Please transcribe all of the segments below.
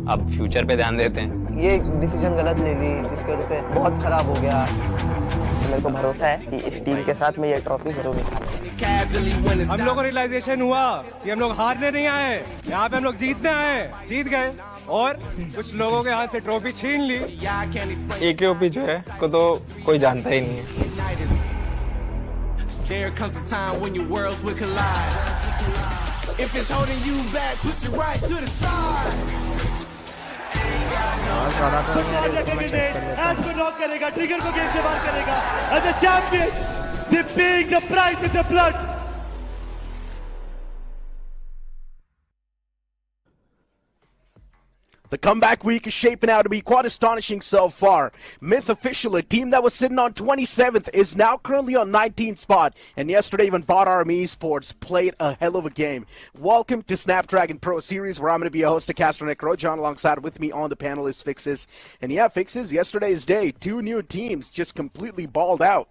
अब फ्यूचर पे ध्यान देते हैं। ये डिसीजन गलत ले ली जिसकी वजह से बहुत खराब हो गया। मेरे को भरोसा है कि इस टीम के साथ मैं ये ट्रॉफी जरूर निकालूंगा। हम लोग को रियलाइजेशन हुआ कि हम लोग हारने नहीं आए, यहाँ पे हम लोग जीतने आए, जीत गए और कुछ लोगों के हाथ से ट्रॉफी छीन ली। AKOP जो है को तो कोई जानता ही नहीं है। There comes a time when your worlds will collide. If it's holding you back, push it right to the side. As को नॉक करेगा, ट्रिगर को गेम से बाहर करेगा। As the champions, they paying the price with the blood. The comeback week is shaping out to be quite astonishing so far. Myth Official, a team that was sitting on 27th, is now currently on 19th spot. And yesterday, even Bot Army Esports played a hell of a game. Welcome to Snapdragon Pro Series, where I'm going to be a host of Castro Nick Rojan. Alongside with me on the panel is Fixes. And yeah, Fixes, yesterday's day, two new teams just completely balled out.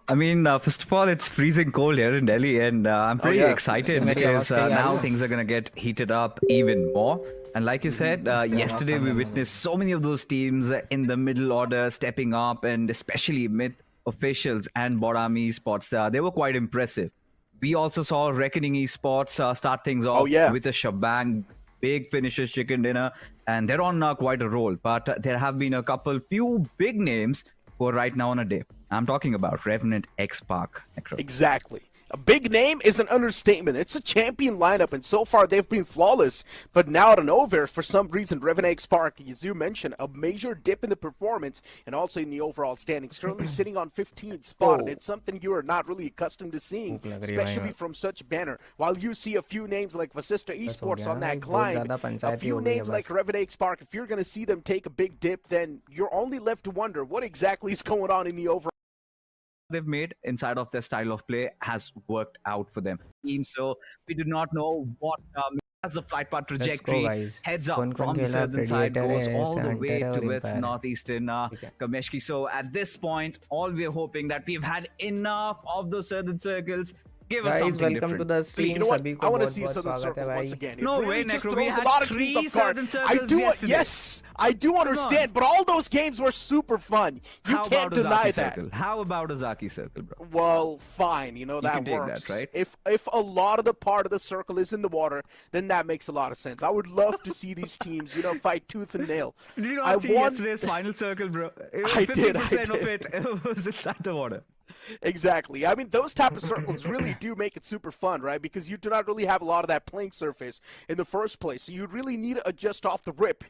I mean, first of all, it's freezing cold here in Delhi, and I'm pretty excited because now things are going to get heated up even more. And like you said, yesterday we witnessed so many of those teams in the middle order stepping up, and especially Myth Officials and Borami Esports. They were quite impressive. We also saw Reckoning Esports start things off with a shabang, big finishes, chicken dinner, and they're on quite a roll. But there have been a few big names who are right now on a dip. I'm talking about Revenant X Park. Exactly. A big name is an understatement. It's a champion lineup, and so far they've been flawless. But now out of nowhere, for some reason, Revenant X Park, as you mentioned, a major dip in the performance and also in the overall standings. Currently sitting on 15th spot, and it's something you are not really accustomed to seeing, especially from such a banner. While you see a few names like Vasista Esports on that climb, a few names like Revenant X Park, if you're going to see them take a big dip, then you're only left to wonder what exactly is going on in the overall they've made inside of their style of play has worked out for them. So we do not know what as the flight path trajectory heads up from the southern side, goes all the way towards northeastern Kameshki. So at this point, all we're hoping that we've had enough of those southern circles. Give us something welcome different. to the stream. You know what? I want to see Southern Circle once again. No really way, just Necro. throws a lot of teams off guard. Yes, I do understand, but all those games were super fun. You can't deny that. Circle? How about a Zaki Circle, bro? Well, fine. You know, that works. That, right? If a lot of the part of the circle is in the water, then that makes a lot of sense. I would love to see these teams, you know, fight tooth and nail. Did you not see yesterday's final circle, bro? I did. 50% of it was inside the water. Exactly. I mean, those type of circles really do make it super fun, right? Because you do not really have a lot of that playing surface in the first place. So you really need to adjust off the rip.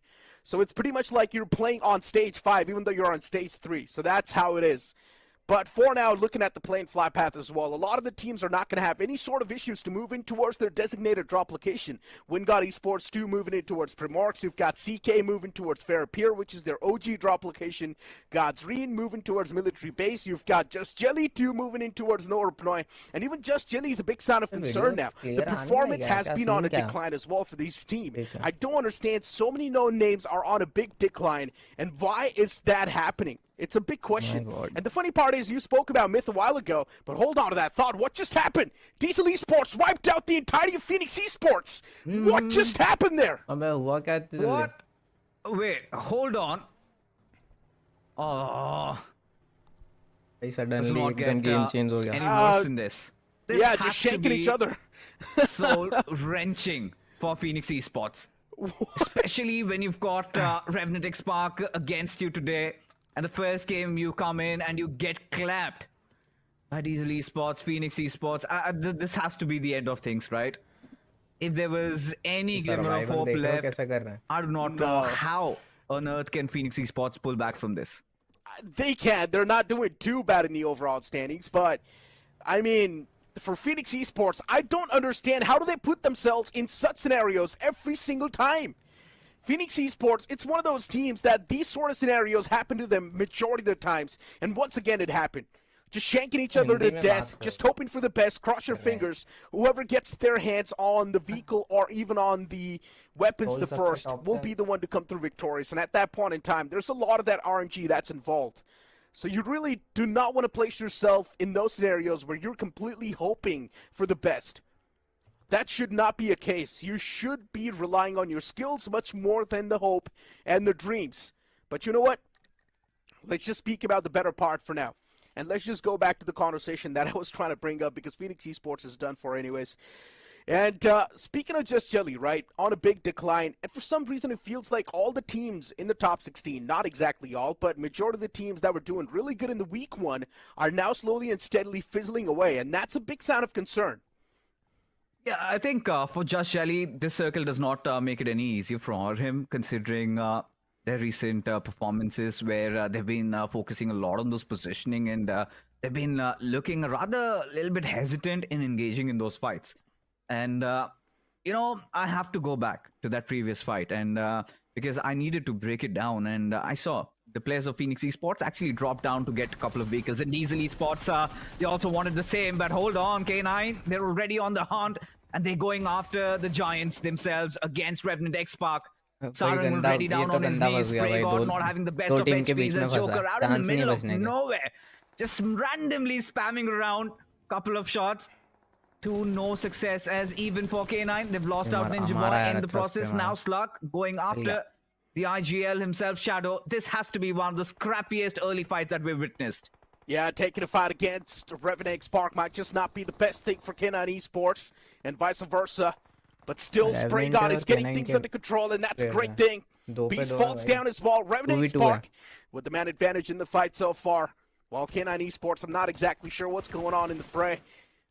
So it's pretty much like you're playing on stage 5, even though you're on stage 3. So that's how it is. But for now, looking at the plane flight path as well, a lot of the teams are not going to have any sort of issues to move in towards their designated drop location. Wingod Esports 2 moving in towards Primorx. You've got CK moving towards Fairapir, which is their OG drop location. Godsreen moving towards Military Base. You've got Just Jelly 2 moving in towards Norpnoy. And even Just Jelly is a big sign of concern now. The performance has been on a decline as well for this team. I don't understand. So many known names are on a big decline. And why is that happening? It's a big question. And the funny part is you spoke about Myth a while ago, but hold on to that thought. What just happened? Diesel Esports wiped out the entirety of Phoenix Esports. What just happened there? What? Wait, hold on. Oh. Suddenly game change ho gaya. Any worse than this? Yeah, just shaking each other. So wrenching for Phoenix Esports. Especially when you've got Revenant X Park against you today. And the first game you come in and you get clapped by Diesel Esports, Phoenix Esports. This has to be the end of things, right? If there was any glimmer of hope left, I do not know how on earth can Phoenix Esports pull back from this. They can. They're not doing too bad in the overall standings, but I mean, for Phoenix Esports, I don't understand how do they put themselves in such scenarios every single time. Phoenix Esports, it's one of those teams that these sort of scenarios happen to them majority of the times. And once again, it happened. Just shanking each other to death, just hoping for the best, cross your fingers. Whoever gets their hands on the vehicle or even on the weapons the first will be the one to come through victorious. And at that point in time, there's a lot of that RNG that's involved. So you really do not want to place yourself in those scenarios where you're completely hoping for the best. That should not be a case. You should be relying on your skills much more than the hope and the dreams. But you know what? Let's just speak about the better part for now. And let's just go back to the conversation that I was trying to bring up because Phoenix Esports is done for anyways. And speaking of Just Jelly, right, on a big decline, and for some reason it feels like all the teams in the top 16, not exactly all, but majority of the teams that were doing really good in the week one are now slowly and steadily fizzling away, and that's a big sign of concern. Yeah, I think for Just Jelly, this circle does not make it any easier for him, considering their recent performances where they've been focusing a lot on those positioning and they've been looking rather a little bit hesitant in engaging in those fights. And, you know, I have to go back to that previous fight and because I needed to break it down. And I saw the players of Phoenix Esports actually drop down to get a couple of vehicles. And Diesel Esports, they also wanted the same. But hold on, K9, they're already on the hunt. And they're going after the Giants themselves against Revenant X-Park. Siren already down on his knees. Spraygod not having the best of XPs as Joker out in the middle of nowhere. Just randomly spamming around. Couple of shots. To no success as even for K9. They've lost out Ninja Boy in the process. Now Slug going after the IGL himself, Shadow. This has to be one of the scrappiest early fights that we've witnessed. Yeah, taking a fight against Revenant Spark might just not be the best thing for K9 Esports and vice versa. But still, Spraygod is getting things under control, and that's a great thing. Beast falls down as well. Revenant Spark with the man advantage in the fight so far. While K9 Esports, I'm not exactly sure what's going on in the fray.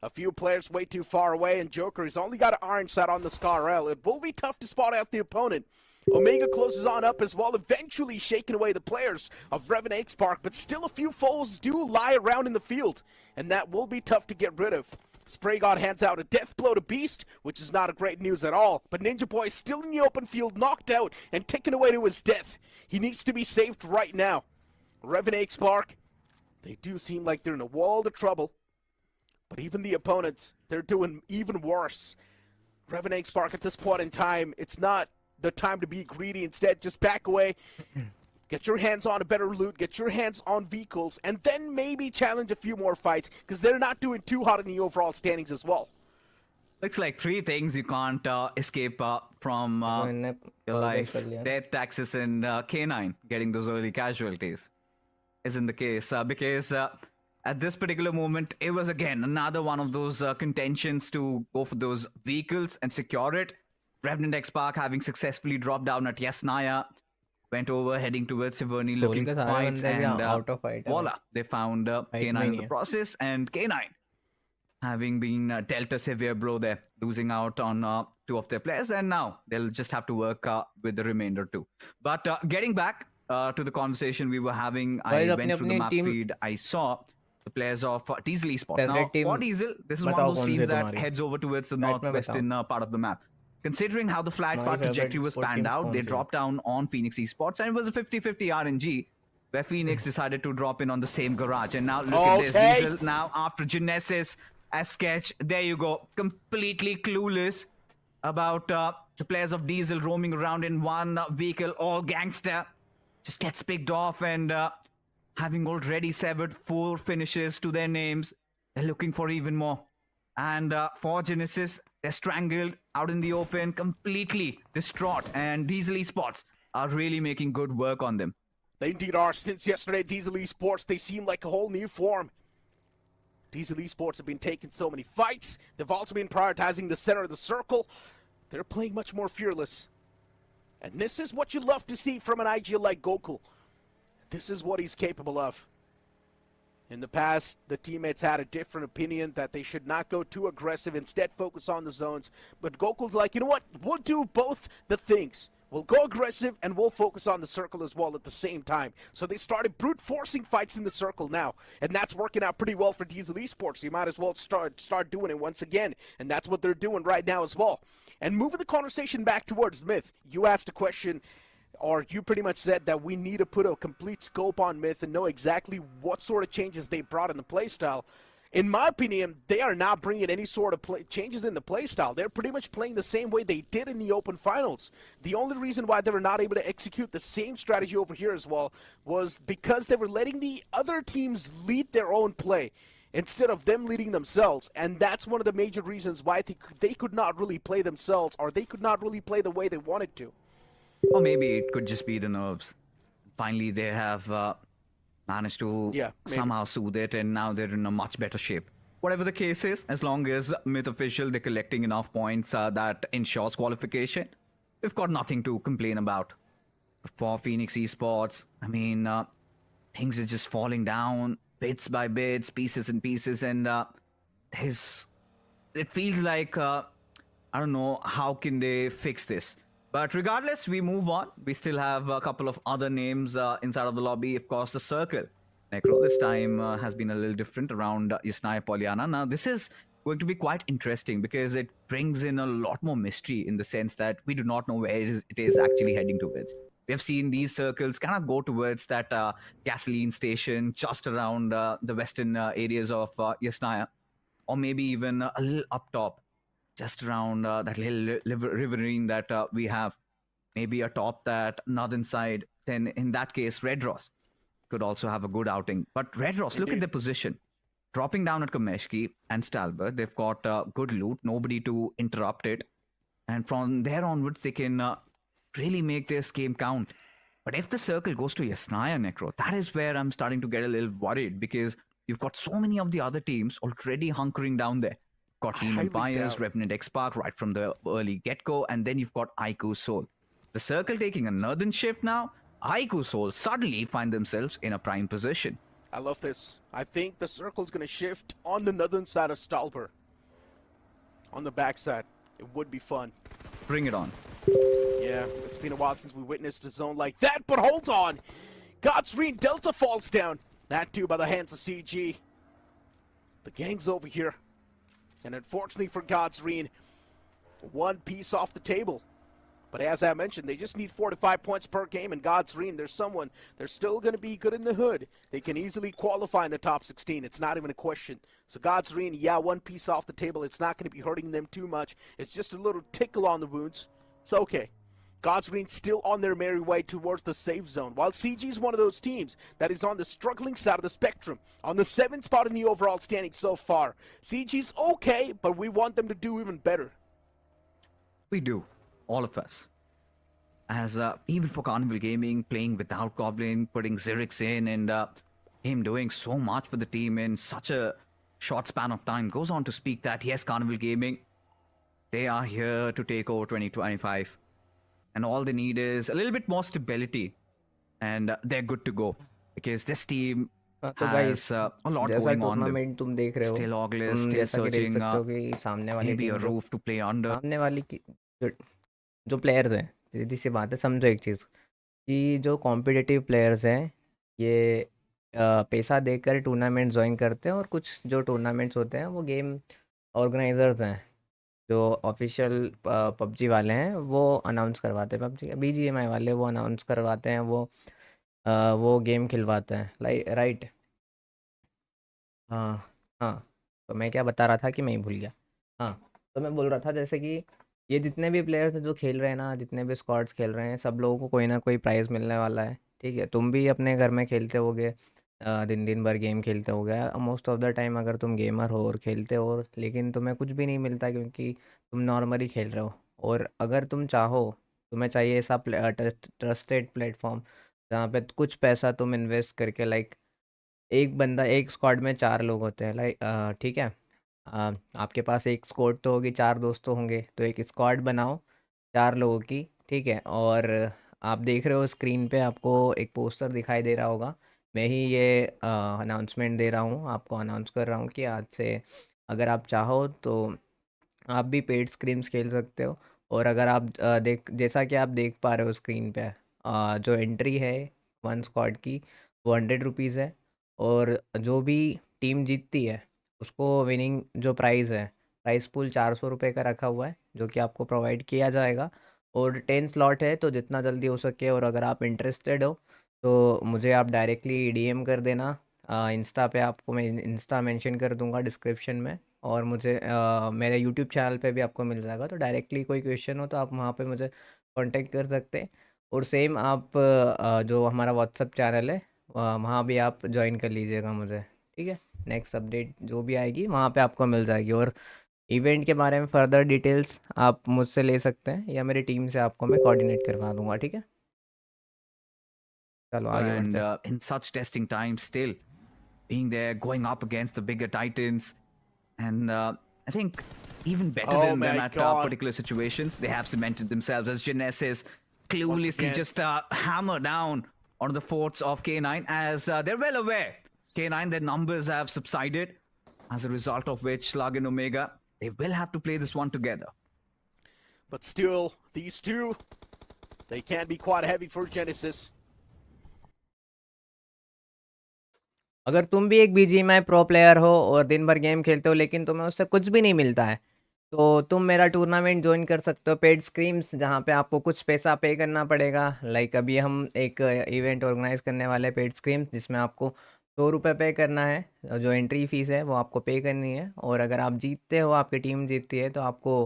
A few players way too far away, and Joker has only got an iron sight on the Scar-L. It will be tough to spot out the opponent. Omega closes on up as well, eventually shaking away the players of Revenant X-Park, but still a few foes do lie around in the field, and that will be tough to get rid of. Spraygod hands out a death blow to Beast, which is not a great news at all, but Ninja Boy is still in the open field, knocked out and taken away to his death. He needs to be saved right now. Revenant X-Park, they do seem like they're in a world of trouble. But even the opponents, they're doing even worse. Revenant X-Park at this point in time, it's not the time to be greedy. Instead, just back away. Get your hands on a better loot. Get your hands on vehicles. And then maybe challenge a few more fights. Because they're not doing too hot in the overall standings as well. Looks like three things you can't escape from your life. Death, taxes, and K9 getting those early casualties. Isn't the case. Because... at this particular moment, it was again another one of those contentions to go for those vehicles and secure it. Revenant X-Park having successfully dropped down at Yasnaya, went over heading towards Siverny looking for fights, and voila, they found K9 in the process, and K9 having been dealt a severe blow there, losing out on two of their players, and now they'll just have to work with the remainder too. But getting back to the conversation we were having, I went through the map feed, I saw the players of Diesel Esports. Now, for Diesel, this is one of those teams that heads over towards the northwestern part of the map. Considering how the flight path trajectory was panned out, they dropped down on Phoenix Esports, and it was a 50-50 RNG, where Phoenix decided to drop in on the same garage. And now look at this. Diesel now, after Genesis as Sketch, there you go, completely clueless about the players of Diesel roaming around in one vehicle, all gangster, just gets picked off, and having already severed 4 finishes to their names, they're looking for even more. And for Genesis, they're strangled out in the open, completely distraught. And Diesel Esports are really making good work on them. They indeed are. Since yesterday, Diesel Esports, they seem like a whole new form. Diesel Esports have been taking so many fights. They've also been prioritizing the center of the circle. They're playing much more fearless. And this is what you love to see from an IGL like Gokul. This is what he's capable of. In the past, the teammates had a different opinion that they should not go too aggressive, instead focus on the zones. But Gokul's like, you know what? We'll do both the things. We'll go aggressive and we'll focus on the circle as well at the same time. So they started brute forcing fights in the circle now. And that's working out pretty well for Diesel Esports. You might as well start doing it once again. And that's what they're doing right now as well. And moving the conversation back towards Myth, you asked a question, or you pretty much said that we need to put a complete scope on Myth and know exactly what sort of changes they brought in the playstyle. In my opinion, they are not bringing any sort of changes in the playstyle. They're pretty much playing the same way they did in the Open Finals. The only reason why they were not able to execute the same strategy over here as well was because they were letting the other teams lead their own play. instead of them leading themselves. And that's one of the major reasons why they could not really play themselves, or they could not really play the way they wanted to. Or maybe it could just be the nerves. Finally, they have managed to somehow soothe it, and now they're in a much better shape. Whatever the case is, as long as Myth Official, they're collecting enough points that ensures qualification, we've got nothing to complain about. For Phoenix Esports, I mean, things are just falling down bits by bits, pieces and pieces, and it feels like, I don't know, how can they fix this? But regardless, we move on. We still have a couple of other names inside of the lobby. Of course, the Circle. Necro this time has been a little different around Yasnaya Polyana. Now, this is going to be quite interesting because it brings in a lot more mystery in the sense that we do not know where it is actually heading towards. We have seen these circles kind of go towards that gasoline station just around the western areas of Yasnaya, or maybe even a little up top, just around that little riverine that we have. Maybe atop that northern side. Then in that case, Red Ross could also have a good outing. But Red Ross, look at their position. Dropping down at Kameshki and Stalbert, they've got good loot, nobody to interrupt it. And from there onwards, they can really make this game count. But if the Circle goes to Yasnaya, Necro, that is where I'm starting to get a little worried, because you've got so many of the other teams already hunkering down there. Got Team Empires, Revenant X-Park right from the early get-go, and then you've got Aiku Soul. The Circle taking a northern shift now. Aiku Soul suddenly find themselves in a prime position. I love this. I think the Circle's going to shift on the northern side of Stalbert. On the backside. It would be fun. Bring it on. Yeah, it's been a while since we witnessed a zone like that, but hold on! Godsreen Delta falls down. That too by the hands of CG. The gang's over here. And unfortunately for Godsreen, one piece off the table. But as I mentioned, they just need 4 to 5 points per game, and Godsreen, they're still going to be good in the hood. They can easily qualify in the top 16. It's not even a question. So Godsreen, yeah, one piece off the table. It's not going to be hurting them too much. It's just a little tickle on the wounds. It's okay. Godsreen still on their merry way towards the safe zone, while CG is one of those teams that is on the struggling side of the spectrum, on the 7th spot in the overall standing so far. CG's okay, but we want them to do even better. We do. All of us. As even for Carnival Gaming, playing without Goblin, putting Zerix in, and him doing so much for the team in such a short span of time, goes on to speak that, yes, Carnival Gaming, they are here to take over 2025. And all they need is a little bit more stability, and they're good to go. Because this team has a lot going on them. तुम देख रहे हो, Still August, still जैसा कि देख searching सकते हो कि सामने वाली maybe a team roof to play under. सामने वाली की जो प्लेयर्स हैं, सीधी सी बात है, समझो एक चीज़ कि जो कॉम्पिटिटिव प्लेयर्स हैं ये पैसा देकर टूर्नामेंट ज्वाइन करते हैं, और कुछ जो टूर्नामेंट्स होते हैं वो गेम ऑर्गेनाइजर्स हैं जो ऑफिशियल पबजी वाले हैं वो अनाउंस करवाते हैं, पबजी BGMI वाले वो अनाउंस करवाते हैं, वो गेम खिलवाते हैं, राइट। हाँ हाँ, तो मैं क्या बता रहा था कि मैं ही भूल गया। हाँ, तो मैं बोल रहा था जैसे कि ये जितने भी प्लेयर्स हैं जो खेल रहे हैं ना, जितने भी स्क्वाड्स खेल रहे हैं, सब लोगों को कोई ना कोई प्राइज़ मिलने वाला है, ठीक है। तुम भी अपने घर में खेलते होगे, दिन भर गेम खेलते होगे, मोस्ट ऑफ द टाइम अगर तुम गेमर हो और खेलते हो, लेकिन तुम्हें कुछ भी नहीं मिलता क्योंकि तुम नॉर्मली खेल रहे हो। और अगर तुम चाहो, तुम्हें चाहिए ऐसा ट्रस्टेड प्लेटफॉर्म जहाँ पे कुछ पैसा तुम इन्वेस्ट करके, एक बंदा, एक स्क्वाड में 4 लोग होते हैं, ठीक है। आपके पास एक स्क्वाड तो होगी, 4 दोस्त तो होंगे, तो एक स्क्वाड बनाओ 4 लोगों की, ठीक है। और आप देख रहे हो स्क्रीन पे आपको एक पोस्टर दिखाई दे रहा होगा, मैं ही ये अनाउंसमेंट दे रहा हूँ, आपको अनाउंस कर रहा हूँ कि आज से अगर आप चाहो तो आप भी पेड स्क्रीम्स खेल सकते हो। और अगर आप जैसा कि आप देख पा रहे हो स्क्रीन पे, जो एंट्री है 1 स्क्वाड की वो 100 रुपीज़ है, और जो भी टीम जीतती है उसको विनिंग जो प्राइज़ है, प्राइस पूल 400 रुपये का रखा हुआ है, जो कि आपको प्रोवाइड किया जाएगा। और 10 स्लॉट है, तो जितना जल्दी हो सके, और अगर आप इंटरेस्टेड हो तो मुझे आप डायरेक्टली DM कर देना इंस्टा पे, आपको मैं इंस्टा मेंशन कर दूंगा डिस्क्रिप्शन में, और मुझे मेरे यूट्यूब चैनल पे भी आपको मिल जाएगा। तो डायरेक्टली कोई क्वेश्चन हो तो आप वहाँ पे मुझे कांटेक्ट कर सकते हैं। और सेम आप जो हमारा व्हाट्सअप चैनल है वहाँ भी आप ज्वाइन कर लीजिएगा मुझे, ठीक है। नेक्स्ट अपडेट जो भी आएगी वहाँ पे आपको मिल जाएगी। और इवेंट के बारे में फर्दर डिटेल्स आप मुझसे ले सकते हैं या मेरी टीम से आपको मैं कोऑर्डिनेट करवा दूंगा, ठीक है? चलो आगे And बढ़ते हैं। in such testing times, still being there, going up against the bigger titans, and I think even better Oh than them my at God. particular situations, they have cemented themselves as Genesis cluelessly again. just hammer down on the forts of K9 as they're well aware. K9, their numbers have subsided, as a result of which Slug and Omega, they will have to play this one together. But still, these two, they can be quite heavy for Genesis. अगर तुम भी एक BGMI pro player हो और दिन भर game खेलते हो लेकिन तुम्हें उससे कुछ भी नहीं मिलता है, तो तुम मेरा टूर्नामेंट ज्वाइन कर सकते हो पेड स्क्रीम्स, जहाँ पे आपको कुछ पैसा पे करना पड़ेगा। लाइक अभी हम एक इवेंट ऑर्गेनाइज करने वाले पेड स्क्रीम्स जिसमें आपको 100 रुपये पे करना है, जो एंट्री फ़ीस है वो आपको पे करनी है। और अगर आप जीतते हो, आपकी टीम जीतती है, तो आपको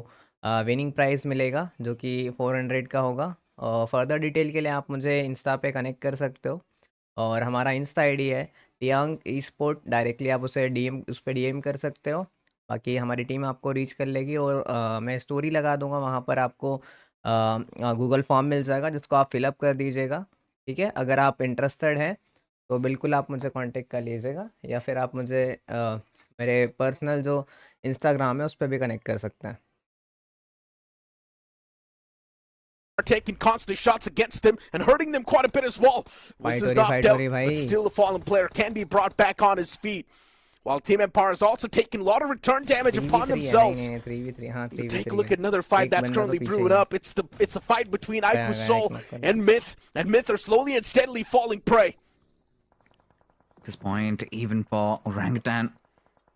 विनिंग प्राइज़ मिलेगा जो कि 400 का होगा। और फर्दर डिटेल के लिए आप मुझे इंस्टा पे कनेक्ट कर सकते हो और हमारा इंस्टा आईडी है टियांग ई स्पोर्ट। डायरेक्टली आप उसे उस पर डीएम कर सकते हो, बाकी हमारी टीम आपको रीच कर लेगी। और मैं स्टोरी लगा दूंगा, वहाँ पर आपको गूगल फॉर्म मिल जाएगा जिसको आप फिलअप कर दीजिएगा, ठीक है? अगर आप इंटरेस्टेड हैं तो बिल्कुल आप मुझे कांटेक्ट कर लीजिएगा, या फिर आप मुझे मेरे पर्सनल जो इंस्टाग्राम है उस पर भी कनेक्ट कर सकते हैं। Are taking constant shots against them and hurting them quite a bit as well. This is knocked out, but still the fallen player can be brought back on his feet. While Team Empire is also taking a lot of return damage upon themselves. 3v3 हाँ 3v3 Take a look at another fight that's currently brewing up. It's a fight between Aiku Soul and Myth, and Myth are slowly and steadily falling prey. At this point, even for Orangutan,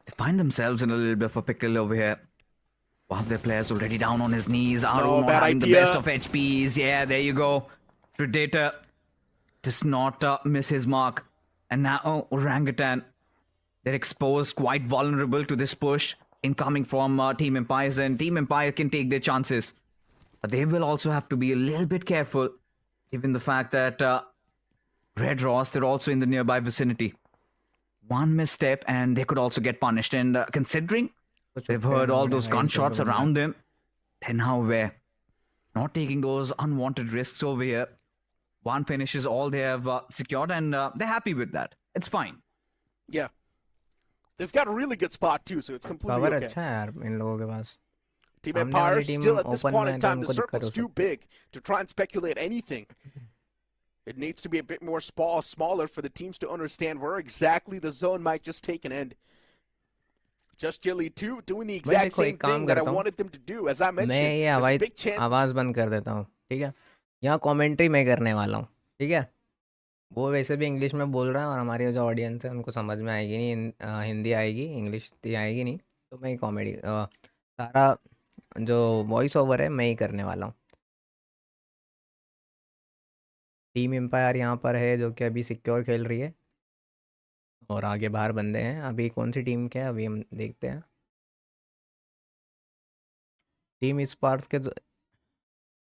they find themselves in a little bit of a pickle over here. One of their players already down on his knees. Aru not having the best of HPs. Yeah, there you go. Predator does not miss his mark. And now Orangutan, they're exposed, quite vulnerable to this push incoming from Team Empires, and Team Empire can take their chances. But they will also have to be a little bit careful, given the fact that Red Ross, they're also in the nearby vicinity. One misstep and they could also get punished. And considering they've heard all those gunshots around them, they're now aware. Not taking those unwanted risks over here. One finishes all they have secured, and they're happy with that. It's fine. Yeah. They've got a really good spot too, so it's completely cover okay. अच्छा है यार इन लोगों के पास। Team सामने Empire वाली team still at this open point में in है तो time, the उनको दिक्कत circle's हो too सकती big to try and speculate anything. It needs to be a bit more smaller for the teams to understand where exactly the zone might just take an end. Just Jilly too, doing the exact देखो, same एक काम thing that I करता हूँ। wanted them to do. As I मैं mentioned, ये there's a big chance. आवाज़ बंद कर देता हूँ, ठीक है? यहाँ कमेंट्री मैं करने वाला हूँ, ठीक है? वो वैसे भी इंग्लिश में बोल रहा है और हमारी जो ऑडियंस है उनको समझ में आएगी नहीं, हिंदी आएगी, इंग्लिश आएगी नहीं, तो मैं कॉमेडी सारा जो वॉइस ओवर है मैं ही करने वाला हूँ। टीम एम्पायर यहाँ पर है जो कि अभी सिक्योर खेल रही है और आगे बाहर बंदे हैं। अभी कौन सी टीम के है अभी हम देखते हैं।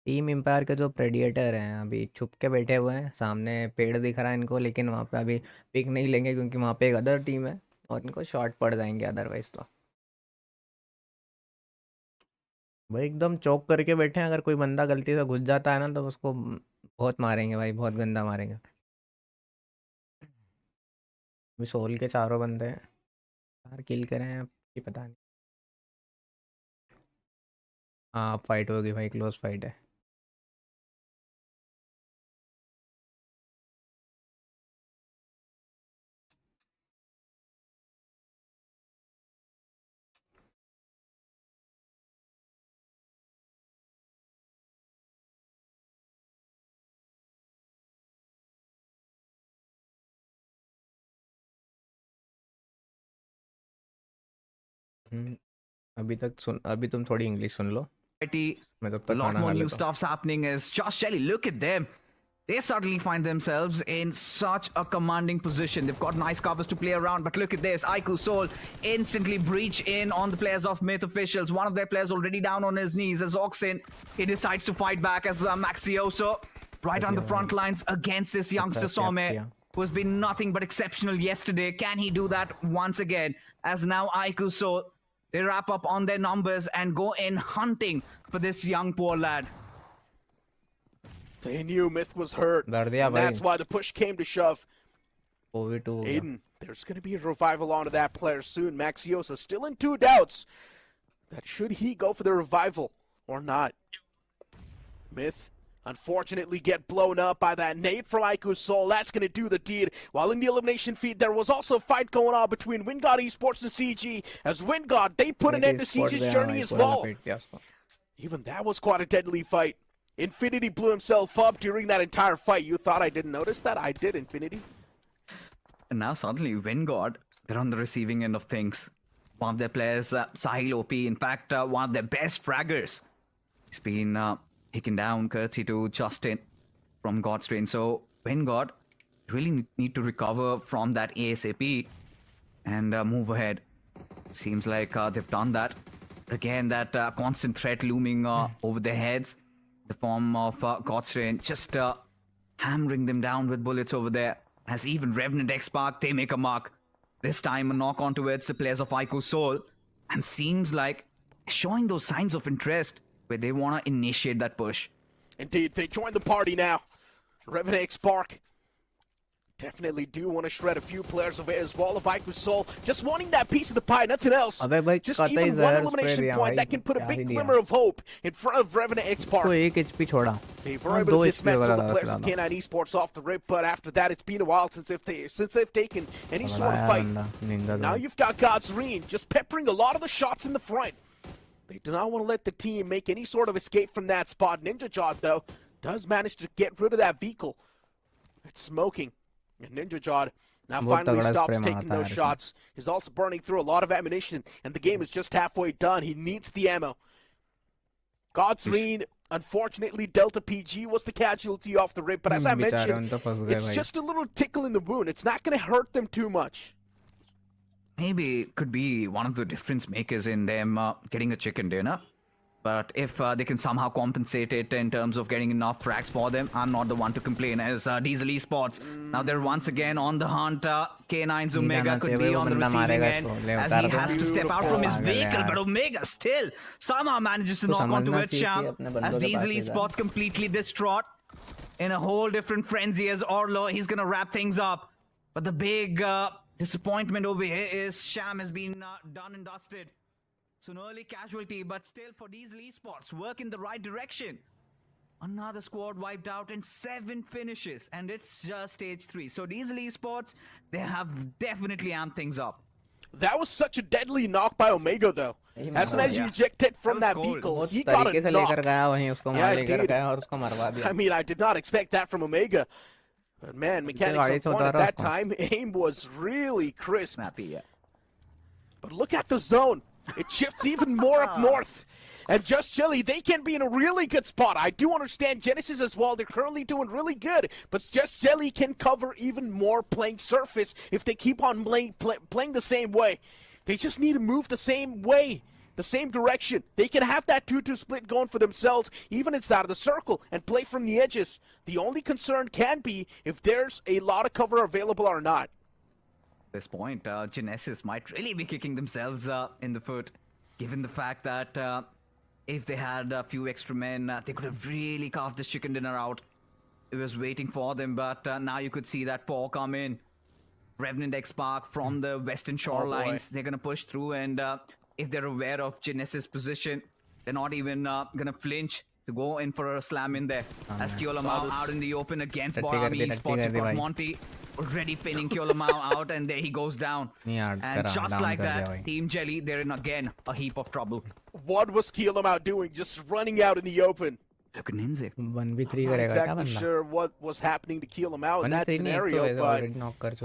टीम एम्पायर के जो प्रेडिएटर हैं अभी छुप के बैठे हुए हैं, सामने पेड़ दिख रहा है इनको, लेकिन वहाँ पे अभी पिक नहीं लेंगे क्योंकि वहाँ पे एक अदर टीम है और इनको शॉर्ट पड़ जाएंगे अदरवाइज। तो भाई एकदम चौक करके बैठे हैं, अगर कोई बंदा गलती से घुस जाता है ना तो उसको बहुत मारेंगे भाई, बहुत गंदा मारेंगे। अभी सोल के चारों बंदे हैं, 4 किल करे हैं कि पता नहीं। हाँ फाइट होगी भाई, क्लोज फाइट है। अभी तुम थोड़ी English soon low. A lot more new stuff's happening as Josh Shelley, look at them. They suddenly find themselves in such a commanding position. They've got nice covers to play around, but look at this. Aiku Soul instantly breach in on the players of Myth Officials. One of their players already down on his knees as Oxen, he decides to fight back as Maxioso right on the front lines against this youngster Some. who's been nothing but exceptional yesterday. Can he do that once again? As now Aiku Soul, they wrap up on their numbers and go in hunting for this young poor lad. They knew Myth was hurt. डर दिया And भाई that's why the push came to shove. OV2 हो गया Aiden, there's going to be a revival onto that player soon. Maxiosa still in two doubts. That should he go for the revival or not? Myth, unfortunately, get blown up by that nade from Aiku's Soul. That's going to do the deed. While in the elimination feed, there was also a fight going on between Wingod Esports and CG. As Wingod, they put an end to CG's journey as well. Even that was quite a deadly fight. Infinity blew himself up during that entire fight. You thought I didn't notice that? I did, Infinity. And now suddenly, Wingod, they're on the receiving end of things. One of their players, Sahil OP, in fact, one of their best fraggers. He's been taken down courtesy to Justin from God's Train. So Wingod really need to recover from that ASAP and move ahead. Seems like they've done that. Again, that constant threat looming over their heads. The form of God's Train just hammering them down with bullets over there. As even Revenant X-Spark, they make a mark. This time a knock on towards the players of Aiko Soul. And seems like showing those signs of interest where they want to initiate that push. Indeed, they join the party now. Revenant X-Spark definitely do want to shred a few players away as well of Aiku's Soul. Just wanting that piece of the pie, nothing else. Just even one elimination point that can put a big glimmer of hope in front of Revenant X-Spark. तो 1 HP छोड़ा They were able to dismantle the players of K9 Esports off the rip, but after that, it's been a while since they've taken any sort of fight. Now you've got Godsreen just peppering a lot of the shots in the front. They do not want to let the team make any sort of escape from that spot. Ninja Jod, though, does manage to get rid of that vehicle. It's smoking. And Ninja Jod now finally stops taking those shots. He's also burning through a lot of ammunition, and the game is just halfway done. He needs the ammo. Godsreen, unfortunately, Delta PG was the casualty off the rip, but as I mentioned, it's just a little tickle in the wound. It's not going to hurt them too much. Maybe it could be one of the difference makers in them getting a chicken dinner. But if they can somehow compensate it in terms of getting enough frags for them, I'm not the one to complain as Diesel Esports. Now they're once again on the hunt. K9's Omega could be on the receiving end as he has to step out from his vehicle. But Omega still somehow manages to knock onto it, Sham. As Diesel Esports completely distraught in a whole different frenzy as Orlo. He's going to wrap things up. But the big disappointment over here is Sham has been done and dusted. So an early casualty, but still for Diesel Esports, work in the right direction. Another squad wiped out and 7 finishes, and it's just stage 3. So Diesel Esports, they have definitely amped things up. That was such a deadly knock by Omega, though. As soon as you ejected from that vehicle, he got a knock. I mean, I did not expect that from Omega. But man, Mechanics on point at that time, aim was really crisp. Snappy, yeah. But look at the zone. It shifts even more up north. And Just Jelly, they can be in a really good spot. I do understand Genesis as well. They're currently doing really good. But Just Jelly can cover even more playing surface if they keep on playing the same way. They just need to move the same way, the same direction. They can have that 2-2 split going for themselves, even inside of the circle, and play from the edges. The only concern can be if there's a lot of cover available or not. At this point, Genesis might really be kicking themselves in the foot, given the fact that if they had a few extra men, they could have really carved this chicken dinner out. It was waiting for them, but now you could see that paw come in. Revenant X-Spark from the western shorelines, they're going to push through, and if they're aware of Genesis' position, they're not even going to flinch to go in for a slam in there. As Kyolamau out in the open against Borami Esports. You've got Monty already pinning Kyolamau out, and there he goes down. And just like that, Team Jelly, they're in again a heap of trouble. What was Kyolamau doing? Just running out in the open. Look at Ninzik. I'm not exactly sure what was happening to Kyolamau in that scenario, but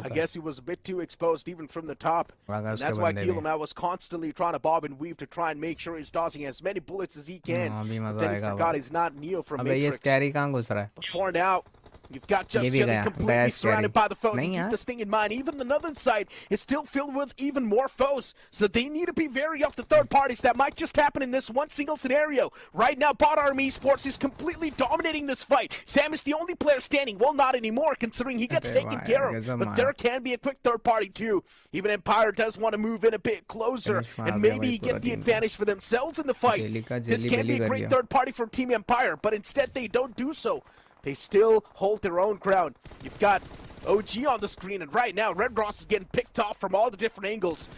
I guess he was a bit too exposed even from the top. And that's why Kyolamau was constantly trying to bob and weave to try and make sure he's tossing as many bullets as he can. But then he forgot he's not Neo from Matrix. But for now, You've got Just ये भी Jelly गया, completely गया surrounded scary. by the foes. नहीं And keep यार. this thing in mind, even the northern side is still filled with even more foes. So they need to be wary of the third parties. That might just happen in this one single scenario. Right now, Bot Army Esports is completely dominating this fight. Sam is the only player standing. Well, not anymore, considering he gets Okay, taken why? care Guess of. I'm But there can be a quick third party too. Even Empire does want to move in a bit closer Finish and मार दिया maybe भाई get पूरा the team को. advantage for themselves in the fight. Jelly का This jelly can be belly a कर great दिया. third party from Team Empire, but instead they don't do so. They still hold their own ground. You've got OG on the screen, and right now Red Ross is getting picked off from all the different angles.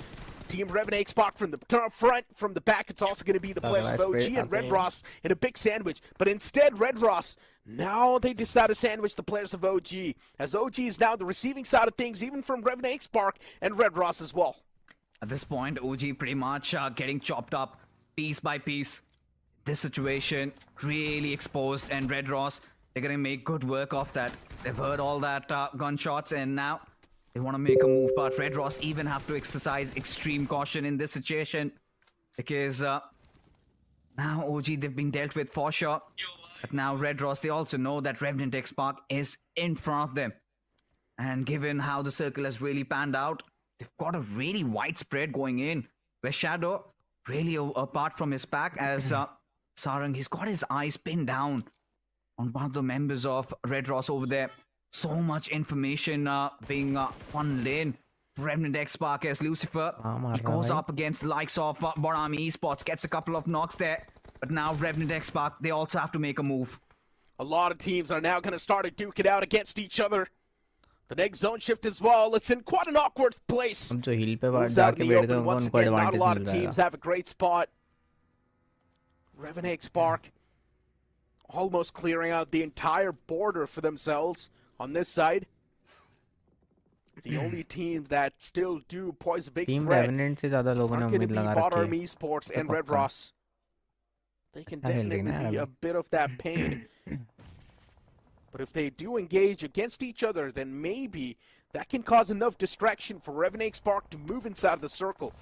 Team Revenant Xbox from the front, from the back, it's also going to be the players of OG and Red Ross in a big sandwich. But instead, Red Ross, now they decide to sandwich the players of OG, as OG is now the receiving side of things, even from Revenant Xbox and Red Ross as well. At this point, OG pretty much getting chopped up piece by piece. This situation really exposed, and Red Ross, they're going to make good work of that. They've heard all that gunshots, and now they want to make a move, but Red Ross even have to exercise extreme caution in this situation, because now OG, they've been dealt with for sure. But now Red Ross, they also know that Revenant X Park is in front of them. And given how the circle has really panned out, they've got a really wide spread going in, where Shadow, really apart from his pack, as Sarang, he's got his eyes pinned down on one of the members of Red Ross over there. So much information being funneled in. Remnant X Park as Lucifer. He goes up against the likes of Borami Esports, gets a couple of knocks there. But now Revenant X Park, they also have to make a move. A lot of teams are now going to start to duke it out against each other. The next zone shift as well. It's in quite an awkward place. हम जो हिल पे Moves out in जाके the बैठते हैं open once उनको again. Not a advantage lot mill of रहा teams है. have a great spot. Revenant Spark almost clearing out the entire border for themselves on this side. The only teams that still do pose a big team threat revenant से ज़्यादा लोगों ने are going to उम्मीद be लगा Bot रखी है. Army Esports and Red पक्का. Ross. They can अच्छा खेल रही definitely है ना be यार a bit of that pain. But if they do engage against each other, then maybe that can cause enough distraction for Revenant Spark to move inside of the circle.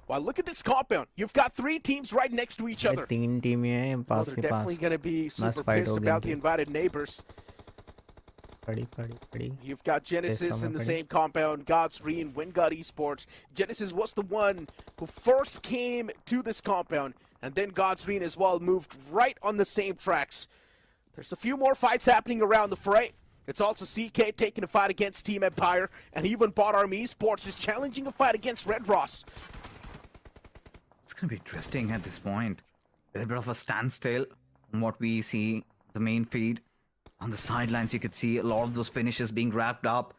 Wow, look at this compound. You've got three teams right next to each other. तीन टीमें हैं Oh, पास they're के पास. definitely going to be super fight pissed होगी about the इनकी. invited neighbors. पड़ी. You've got Genesis in the समझ same compound, Godsreen, Wingod Esports. Genesis was the one who first came to this compound, and then Godsreen as well moved right on the same tracks. There's a few more fights happening around the fray. It's also CK taking a fight against Team Empire, and even Bot Army Esports is challenging a fight against Red Ross. It's going to be interesting at this point. There's a bit of a standstill from what we see, the main feed. On the sidelines, you could see a lot of those finishes being wrapped up.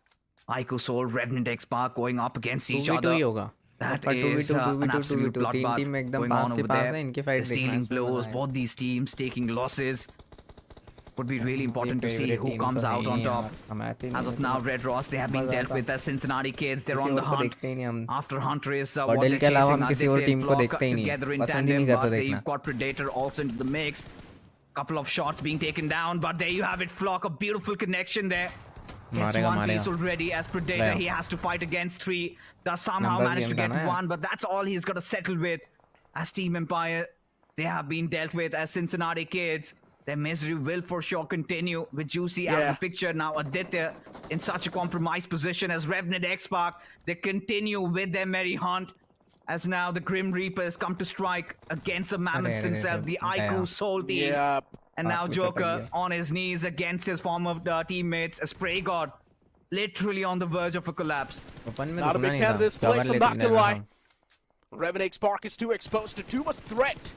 Ico Soul, Revenant X Park going up against each 2v2 other. ही होगा. That पर is 2v2 an absolute 2v2 तीन bloodbath team एकदम going pass on के over pass there. है. इनकी They're fight stealing blows, both these teams taking losses. Would be really important to see who comes out on top. As of now, Red Ross, they have been dealt with as Cincinnati kids. They're on the hunt. After Hunter is what they're के अलावा chasing. हम किसी और They team को flock देखते ही नहीं. together in पसंद ही नहीं tandem, करते but देखना. they've got Predator also into the mix. Couple of shots being taken down, but there you have it, Flock, a beautiful connection there. Gets one piece already as Predator. He has to fight against three. Does somehow Numbers manage to game get था ना one, but that's all he's got to settle with. As Team Empire, they have been dealt with as Cincinnati kids. Their misery will for sure continue with Juicy out of the picture. Now Aditya in such a compromised position as Revenant X-Park. They continue with their merry hunt. As now the Grim Reaper has come to strike against the mammoths themselves, the Ico Soul team. And now Joker on his knees against his former teammates, a Spray God, literally on the verge of a collapse. Not a big fan of this place, I'm not gonna lie. Revenant Spark is too exposed to too much threat.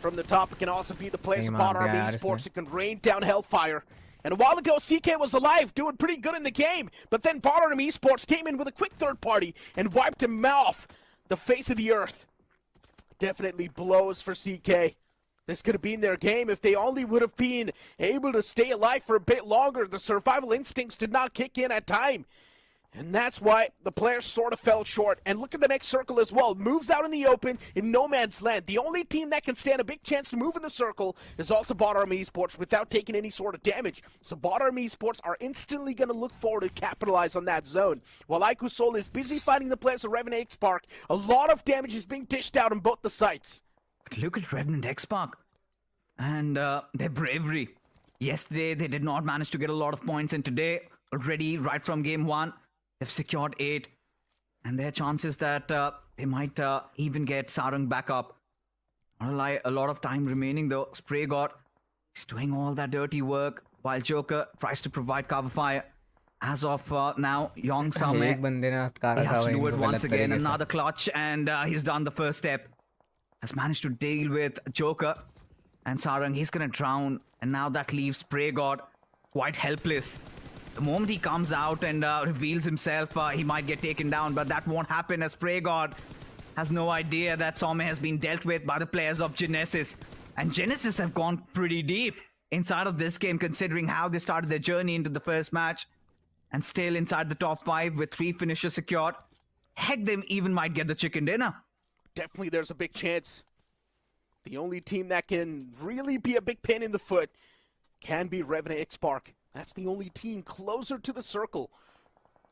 From the top, it can also be the place of Bot Army Esports who can rain down hellfire. And a while ago, CK was alive, doing pretty good in the game. But then Bot Army Esports came in with a quick third party and wiped him off the face of the earth. Definitely blows for CK. This could have been their game if they only would have been able to stay alive for a bit longer. The survival instincts did not kick in at time. And that's why the players sort of fell short. And look at the next circle as well. Moves out in the open in no man's land. The only team that can stand a big chance to move in the circle is also Bot Army Esports without taking any sort of damage. So Bot Army Esports are instantly going to look forward to capitalize on that zone. While Ico Soul is busy fighting the players of Revenant X-Park, a lot of damage is being dished out on both the sites. But look at Revenant X-Park and their bravery. Yesterday, they did not manage to get a lot of points, and today, already, right from game one, they've secured 8. And there are chances that they might even get Sarang back up. Not a lie, a lot of time remaining though. Spray God is doing all that dirty work while Joker tries to provide cover fire. As of now, Yong एक Same बंदे ने हटका he रखा has to है do it इनको once गलत again. तरीके से Another clutch, and he's done the first step. Has managed to deal with Joker and Sarang. He's gonna drown, and now that leaves Spray God quite helpless. The moment he comes out and reveals himself, he might get taken down, but that won't happen as Spray God has no idea that Some has been dealt with by the players of Genesis. And Genesis have gone pretty deep inside of this game, considering how they started their journey into the first match. And still inside the top 5 with 3 finishes secured. Heck, they even might get the chicken dinner. Definitely there's a big chance. The only team that can really be a big pin in the foot can be Revenant X Park. That's the only team closer to the circle.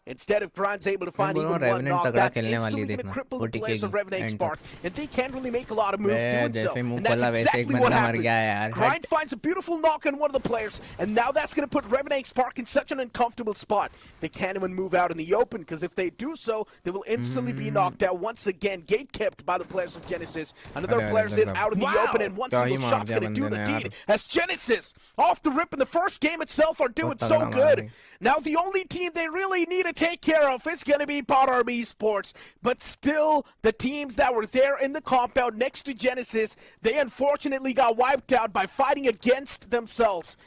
Instead, if Grind's able to find even one knock, that's instantly going to cripple the players of Revenant X Park. And they can't really make a lot of moves doing so. And that's exactly what happens. Grind finds a beautiful knock on one of the players, and now that's going to put Revenant X Park in such an uncomfortable spot. They can't even move out in the open, because if they do so, they will instantly be knocked out once again. Gate kept by the players of Genesis. Another player's in out in the open, and one single shot's going to do the deed. As Genesis, off the rip in the first game itself, are doing so good. Now the only team they really need to take care of is going to be Pot Army Esports. But still, the teams that were there in the compound next to Genesis, they unfortunately got wiped out by fighting against themselves.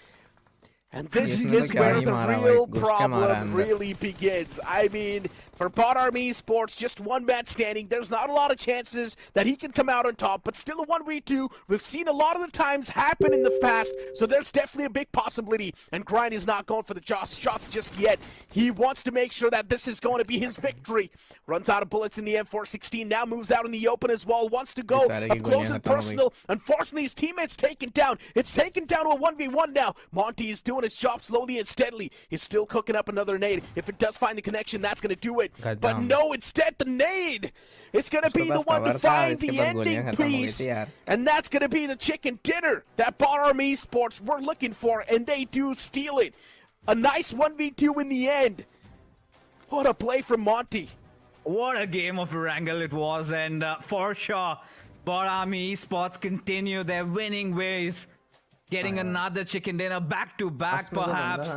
And this is where the real problem really begins. I mean, for Pot Army Esports, just one man standing, there's not a lot of chances that he can come out on top, but still a 1v2. We've seen a lot of the times happen in the past, so there's definitely a big possibility. And Grind is not going for the shots just yet. He wants to make sure that this is going to be his victory. Runs out of bullets in the M416, now moves out in the open as well, wants to go up close and personal. Unfortunately, his teammate's taken down. It's taken down to a 1v1 now. Monty is doing his job slowly and steadily. He's still cooking up another nade. If it does find the connection, that's going to do it. But no, instead the nade is going to be the one to find the ending piece. And that's going to be the chicken dinner that Pot Army Esports were looking for, and they do steal it. A nice 1v2 in the end. What a play from Monty. What a game of wrangle it was, and for sure, Pot Army Esports continue their winning ways. Getting another chicken dinner back-to-back, perhaps.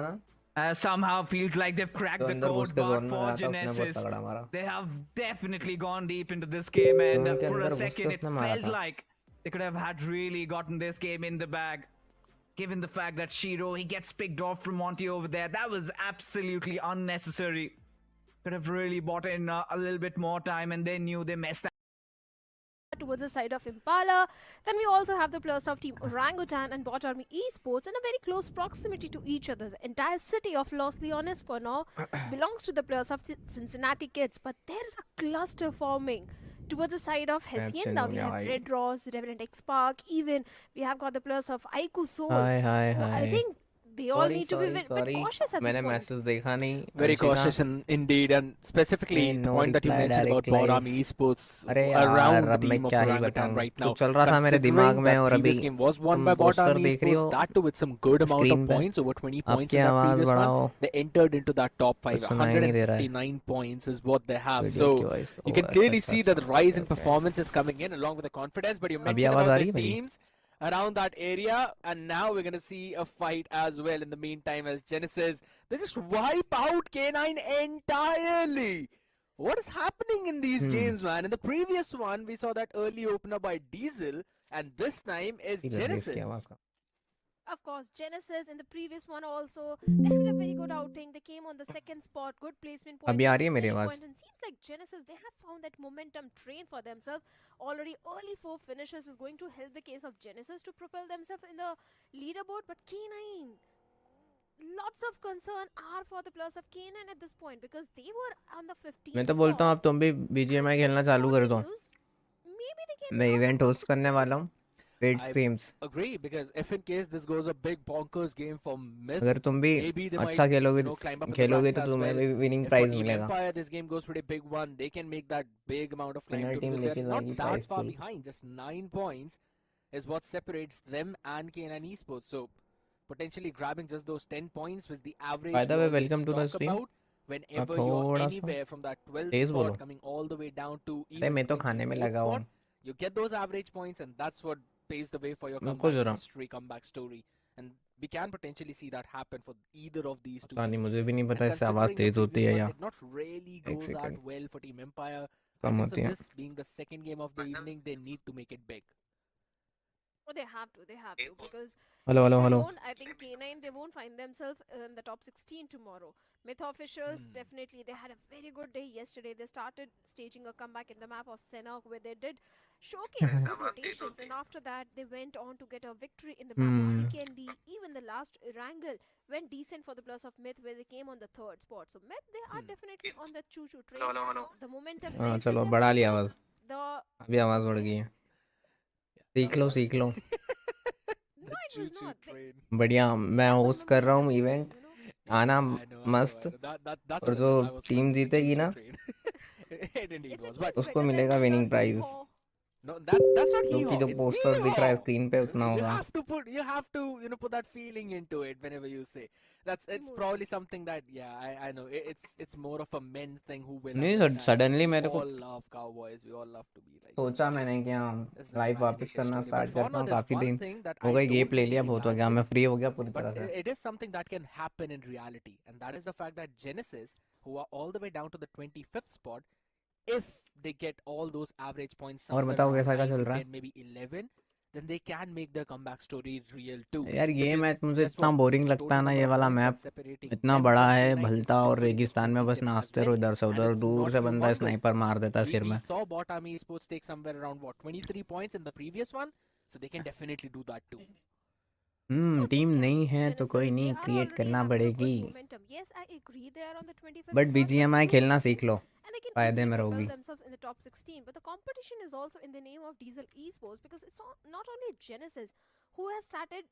Somehow feels like they've cracked the code, but for Genesis, they have definitely gone deep into this game, and for a second, it felt like they could have had really gotten this game in the bag. Given the fact that Shiro, he gets picked off from Monty over there, that was absolutely unnecessary. Could have really bought in a little bit more time, and they knew they messed up towards the side of Impala. Then we also have the players of Team Orangutan and Bot Army Esports in a very close proximity to each other. The entire city of Los Leones for now belongs to the players of Cincinnati Kids, but there is a cluster forming towards the side of Hacienda. We have Red Ross, Revenant X Park, even we have got the players of Aiku Soul. So I think they all need to be very cautious at this point. Very cautious indeed, and specifically the point that you mentioned about Pot Army Esports around the team of Orangutan right now. Considering that previous game was won by Pot Army Esports, that too with some good amount of points, over 20 points in that previous one. They entered into that top 5. 159 points is what they have. So you can clearly see that the rise in performance is coming in along with the confidence. But you mentioned about the teams around that area, and now we're going to see a fight as well in the meantime as Genesis, they just wipe out K9 entirely. What is happening in these games, man? In the previous one, we saw that early opener by Diesel, and this time is Genesis. Of course, Genesis in the previous one also, they had a very good outing. They came on the second spot, good placement point. And seems like Genesis, they have found that momentum train for themselves. Already early 4 finishes is going to help the case of Genesis to propel themselves in the leaderboard. But K9, lots of concern are for the players of K9 at this point, because they were on the 15th. मैं तो बोलता हूँ अब तुम भी BGMI खेलना चालू कर दो. मैं इवेंट होस्ट करने वाला हूँ. Screams. Agree, because if in case this goes a big bonkers game for Myth, अगर तुम भी अच्छा खेलोगे तो तुम्हें भी winning prize मिलेगा. Empire, this game goes pretty big one. They can make that big amount of climb because they're not that far behind. Just 9 points is what separates them and K9 Esports. So potentially grabbing just those 10 points was the average By the we way, always welcome to the talk stream. about. Whenever you're थोड़ा सा anywhere from that 12th तेज बोलो. spot coming all the way down to अरे even मैं तो खाने में 24th लगा spot, हूँ. you get those average points, and that's what paves the way for your रुको comeback जरा. history, comeback story. And we can potentially see that happen for either of these two पता नहीं, teams. मुझे भी नहीं And पता इससे आवाज़ considering the तेज होती previous है one या did not really एक go that second well for Team Empire, I come think so होती है. this being the second game of the evening, they need to make it big. Oh, they have to, because hello hello they hello. won't, I think K9, they won't find themselves in the top 16 tomorrow. Myth officials, definitely, they had a very good day yesterday. They started staging a comeback in the map of Senok where they did showcase good rotations, and after that, they went on to get a victory in the map of Weekend. Even the last wrangle went decent for the plus of Myth where they came on the third spot. So Myth, they are definitely on the choo-choo train. The momentum हाँ is in चलो their बढ़ा ली favor. आवाज़. The अभी आवाज़ बढ़ गई है. सीख लो सीख लो. No, it was not. बढ़िया. मैं होस्ट कर रहा हूँ इवेंट. आना I know, मस्त. that's और what I जो said. I was team trying to जीतेगी ना train. It indeed It's was, at but least उसको better than मिलेगा tier winning prize. hee-haw. no, that's not जो hee कि जो it's पोस्टर दिख रहा है hee-haw. स्क्रीन पे उतना You होगा. have to put that feeling into it whenever you say. It's probably something that I know it's more of a men thing who will नहीं understand. सडनली We मेरे को all love cowboys. We all love to be like. सोचा मैंने कि हाँ That's this live वापस imagination करना story. But start करता Fauna, हूँ. there's काफ़ी one दिन thing that हो I गए. गेम don't ले लिया, really बहुत हो गया. imagine. मैं फ्री हो गया पूरी But तरह से. it is something that can happen in reality, and that is the fact that Genesis, who are all the way down to the 25th spot, if they get all those average points और somewhere बताओ around कैसा क्या 9 चल to रहा है. 10, maybe 11, then they can make their comeback story real too. यार ये Because match मुझे guess इतना what? बोरिंग The लगता है total ना. ये number of वाला points मैप that's separating इतना them बड़ा from है. K9 is भलता और literally just रेगिस्तान में बस 27 as नाचते well. रहो इधर से And उधर. it's दूर not से बंदा humongous. स्नाइपर मार देता है सिर We में. saw Bot Army Esports take somewhere around what 23 points in the previous one, so they can definitely do that too. No, they team can. नहीं है तो कोई Genesis, they नहीं. are क्रिएट already करना having a good पड़ेगी. momentum. Yes, I agree. They are on the 25th but spot, but BGMI few खेलना matches सीख लो. and they can फायदे easily में propel रहोगी. themselves in the top 16. But the competition is also in the name of Diesel Esports, because it's not only Genesis who has started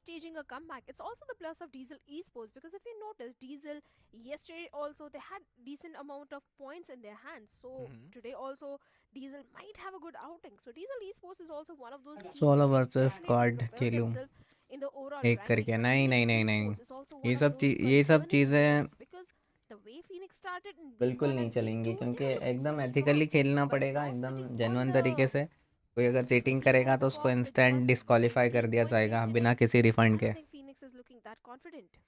staging a comeback. It's also the plus of Diesel Esports, because if you notice, Diesel yesterday also they had decent amount of points in their hands. So today also Diesel might have a good outing. So Diesel Esports is also one of those teams Solo which versus definitely squad propel खेलूं themselves in the overall एक ranking. करके. But नहीं Phoenix नहीं नहीं नहीं. Esports is also one of those ये सब concerning चीज़ें teams, because the way Phoenix started in बिल्कुल B1 नहीं and चलेंगी. B2, क्योंकि they were looking एकदम so एथिकली strong. खेलना But पड़ेगा. now एकदम sitting on जेन्युइन the तरीके से. कोई अगर चीटिंग करेगा 18th तो उसको spot with instant just disqualify 23 कर दिया points जाएगा yesterday, बिना किसी I रिफंड के. don't think Phoenix is looking that confident.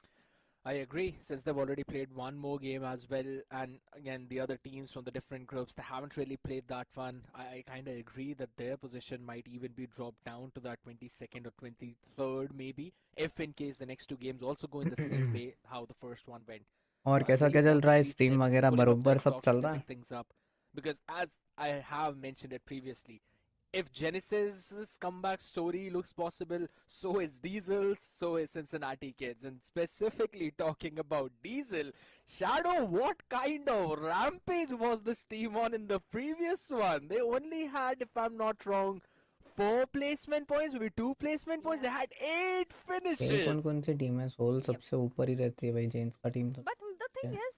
I agree, since they've already played one more game as well, and again the other teams from the different groups, they haven't really played that fun. I kind of agree that their position might even be dropped down to that 22nd or 23rd maybe, if in case the next two games also go in the same way how the first one went. और I कैसा really क्या चल want to रहा है. see stream them वगैरह putting up बरोबर their सब socks, चल रहा stepping है. things up, because as I have mentioned it previously, if Genesis's comeback story looks possible, so is Diesel's, so is Cincinnati Kids. And specifically talking about Diesel, Shadow, what kind of rampage was this team on in the previous one? They only had, if I'm not wrong, 4 placement points, maybe 2 placement points. They had 8 कौन finishes. कौन सी team है. Soul सबसे ऊपर ही रहती है भाई. Gents का team तो But the thing Yeah. is,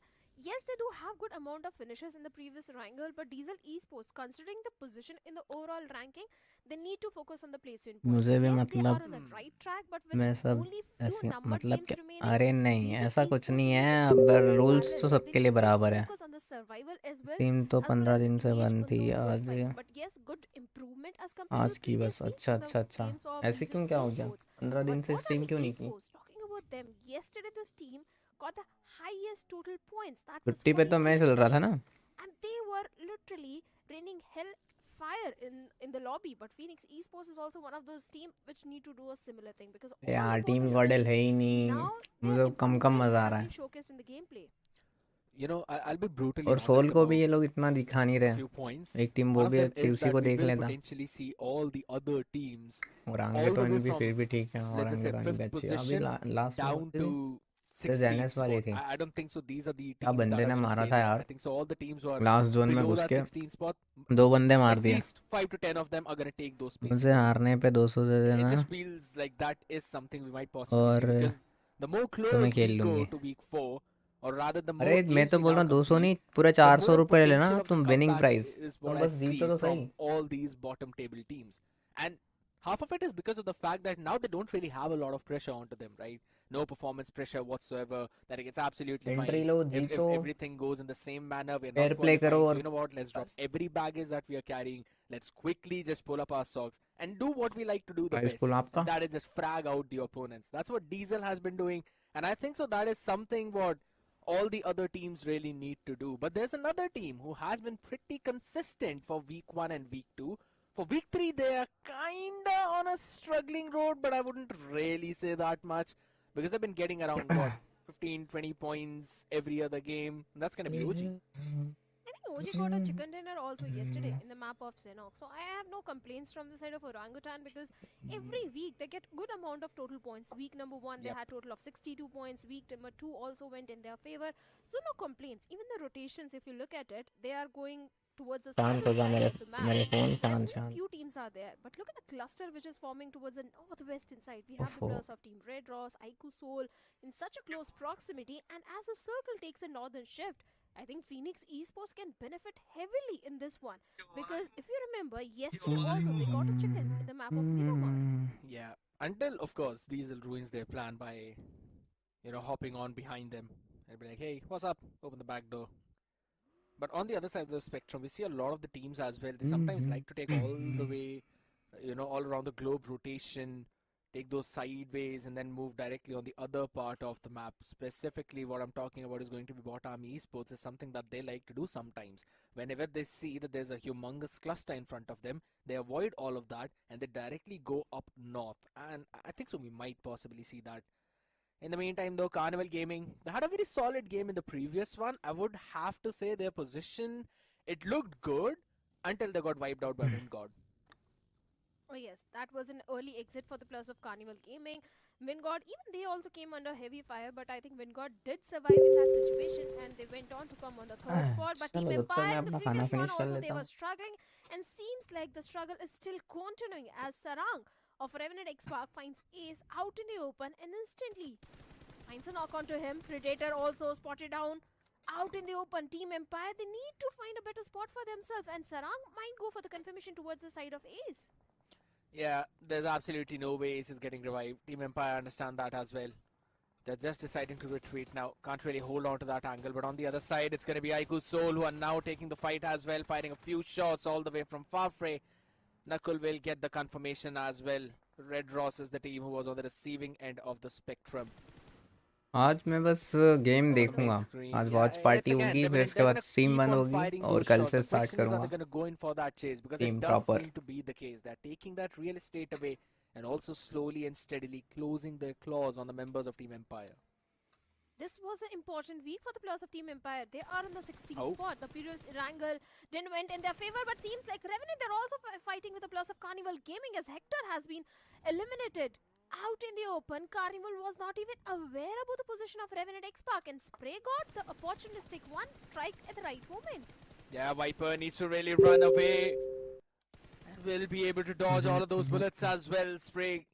yes, they do have good amount of finishes in the previous wrangle, but Diesel Esports, considering the position in the overall ranking, they need to focus on the placement points. मुझे भी Yes, they मतलब are on the right track, but with मैं सब only few ऐसे numbered मतलब games कि remaining, अरे नहीं Diesel ऐसा कुछ Esports नहीं need है. to अब focus on रूल्स parallel. तो They सबके लिए need to बराबर है. focus on the survival as well, team तो as well 15 as दिन से engage बंद on थी. those आज bullfights. But yes, good improvement as compared आज to की बस. previously अच्छा in the अच्छा अच्छा. games of ऐसे Diesel क्यों क्या हो गया. Esports. 15 दिन But से what स्ट्रीम are क्यों नहीं की. esports? Talking about them, yesterday this team got the highest total points. That was 50 पे तो मैं 43 चल रहा था ना. and they were literally raining hell fire in the lobby. But Phoenix Esports is also one of those team which need to do a similar thing, because all यार team important गॉडल remains है ही नहीं. now their मुझे कम improvement मजा आ has रहा been है. showcased in the gameplay. You know, I'll be brutally और honest soul को about भी ये लोग इतना दिखा नहीं रहे. few points. एक टीम वो One of भी them अच्छी is उसी that को we देख will लेता. potentially see all the other teams और all आंगे the टोन way भी from, फिर भी ठीक है. और let's just आंगे say, टोन भी 5th अच्छी है. अभी position लास्ट में down होते to थे. 16th जेनेस वाली spot. थी. I don't think so these are the क्या teams that बंदे are ने going to मारा stay था there. यार. I think so all the teams who are last zone में below घुस that के 16th spot, 2 बंदे मार at दिए. least 5 to 10 of them are going to take those spaces. मुझे हारने पे 200 दे It देना. just feels like that is something we might possibly और see, because the more तो मैं close खेल we लूंगी. go to week 4, or rather the अरे more मैं games तो we बोल now रहा हूँ 200 complete, नहीं पूरा the 400 more रुपए ले लेना. potential of the तुम विनिंग comeback प्राइस is तुम what I बस जीतो see तो from सही. all these bottom table teams. And half of it is because of the fact that now they don't really have a lot of pressure onto them, right? No performance pressure whatsoever. That it's absolutely fine. If everything goes in the same manner, we're not qualifying. So you know what? Let's drop every baggage that we are carrying. Let's quickly just pull up our socks and do what we like to do the best. And that is just frag out the opponents. That's what Diesel has been doing. And I think so that is something what all the other teams really need to do. But there's another team who has been pretty consistent for week 1 and week 2. For week 3, they are kinda on a struggling road, but I wouldn't really say that much because they've been getting around what 15, 20 points every other game. And that's gonna be OG. I think OG got a chicken dinner also yesterday in the map of Senok. So I have no complaints from the side of Orangutan because every week they get good amount of total points. Week number 1 they had total of 62 points. Week number 2 also went in their favor. So no complaints. Even the rotations, if you look at it, they are going towards the southern side of the map. And few teams are there. But look at the cluster which is forming towards the northwestern side. We have the players of Team Red Ross, Aiku Soul in such a close proximity. And as the circle takes a northern shift, I think Phoenix Esports can benefit heavily in this one. Because if you remember, yesterday also they got a chicken in the map of Miramar. Yeah, until of course Diesel ruins their plan by, hopping on behind them and be like, hey, what's up? Open the back door. But on the other side of the spectrum, we see a lot of the teams as well. They sometimes like to take all the way, all around the globe rotation, take those sideways and then move directly on the other part of the map. Specifically, what I'm talking about is going to be Bot Army Esports is something that they like to do sometimes. Whenever they see that there's a humongous cluster in front of them, they avoid all of that and they directly go up north. And I think so we might possibly see that. In the meantime, though, Carnival Gaming, they had a very solid game in the previous one. I would have to say their position, it looked good until they got wiped out by Wingod. Oh yes, that was an early exit for the players of Carnival Gaming. Wingod, even they also came under heavy fire, but I think Wingod did survive in that situation and they went on to come on the third spot. But Team Empire in the previous one also they were struggling and seems like the struggle is still continuing as Sarang of Revenant X-Park finds Ace out in the open and instantly finds a knock onto him. Predator also spotted down out in the open. Team Empire, they need to find a better spot for themselves and Sarang might go for the confirmation towards the side of Ace. Yeah, there's absolutely no way Ace is getting revived. Team Empire understand that as well. They're just deciding to retreat now. Can't really hold on to that angle. But on the other side, it's going to be Aiku Soul who are now taking the fight as well. Firing a few shots all the way from Farfrey. Nakul will get the confirmation as well. Red Ross is the team who was on the receiving end of the spectrum. आज मैं बस game देखूंगा आज watch party होगी फिर इसके बाद stream बंद होगी और कल से स्टार्ट करूंगा team proper and also slowly and steadily closing their claws on the members of Team Empire. This was an important week for the players of Team Empire. They are in the 16th spot. The previous wrangle didn't went in their favor, but seems like Revenant, they're also fighting with the players of Carnival Gaming as Hector has been eliminated. Out in the open, Carnival was not even aware about the position of Revenant X-Park and Spray got the opportunistic one strike at the right moment. Yeah, Viper needs to really run away. And will be able to dodge all of those bullets as well. Spray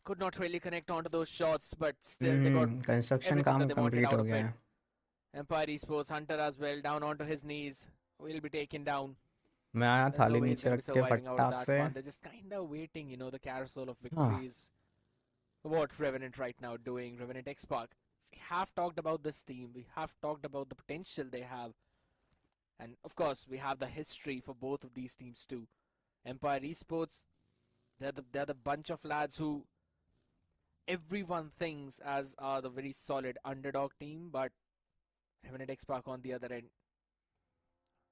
could not really connect onto those shots, but still they got construction काम complete हो गया. Empire Esports Hunter as well down onto his knees. Will be taken down. मैं आया थाली नीचे रख के फटाक से. They're just kind of waiting, the carousel of victories. What Revenant right now doing, Revenant X-Park. We have talked about this team. We have talked about the potential they have. And of course, we have the history for both of these teams too. Empire Esports, they're the bunch of lads who everyone thinks as are the very solid underdog team, but Revenant X-Park on the other end,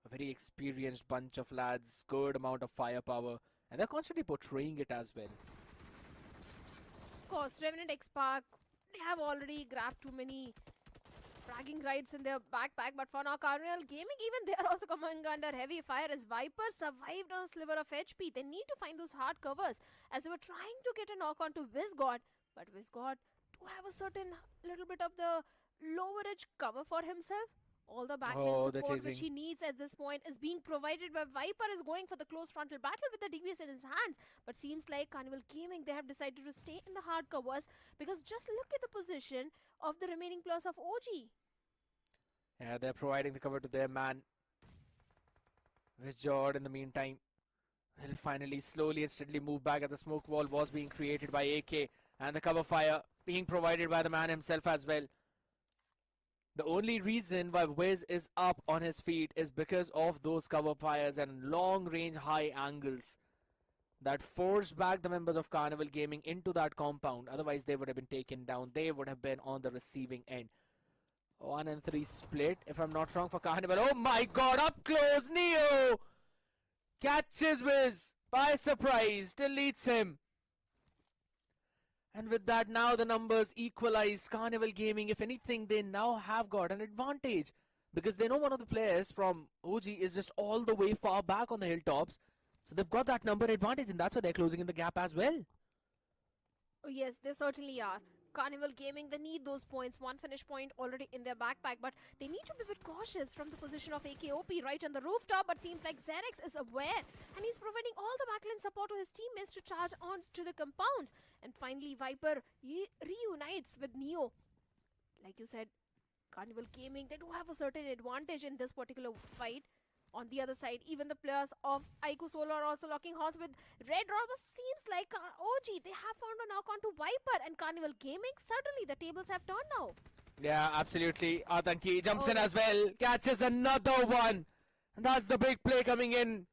a very experienced bunch of lads, good amount of firepower, and they're constantly portraying it as well. Of course, Revenant X-Park, they have already grabbed too many bragging rights in their backpack, but for now, Carnival Gaming, even they are also coming under heavy fire as Viper survived on a sliver of HP. They need to find those hard covers as they were trying to get a knock onto Wizgod, but Wizgod to have a certain little bit of the lowerage cover for himself. All the backline support which he needs at this point is being provided by Viper is going for the close frontal battle with the DBS in his hands. But seems like Carnival Gaming, they have decided to stay in the hard covers because just look at the position of the remaining players of OG. Yeah, they're providing the cover to their man. Wizgod in the meantime He'll finally slowly and steadily move back as the smoke wall was being created by AK and the cover fire being provided by the man himself as well. The only reason why Wiz is up on his feet is because of those cover fires and long range high angles that forced back the members of Carnival Gaming into that compound. Otherwise they would have been taken down. They would have been on the receiving end. 1 and 3 split, if I'm not wrong, for Carnival. Oh my god, up close, Neo catches Wiz by surprise, deletes him. And with that, now the numbers equalized. Carnival Gaming, if anything, they now have got an advantage because they know one of the players from OG is just all the way far back on the hilltops. So they've got that number advantage, and that's why they're closing in the gap as well. Oh, yes, they certainly are. Carnival Gaming, they need those points. One finish point already in their backpack, but they need to be a bit cautious from the position of AKOP right on the rooftop. But seems like Xerx is aware and he's providing all the backline support to his teammates to charge on to the compounds. And finally, Viper reunites with Neo. Like you said, Carnival Gaming, they do have a certain advantage in this particular fight. On the other side, even the players of Aiku Solo are also locking horns with Red Robber. Seems like OG, they have found a knock onto Viper and Carnival Gaming. Certainly, the tables have turned now. Yeah, absolutely. Atanki jumps in as well, catches another one. And that's the big play coming in.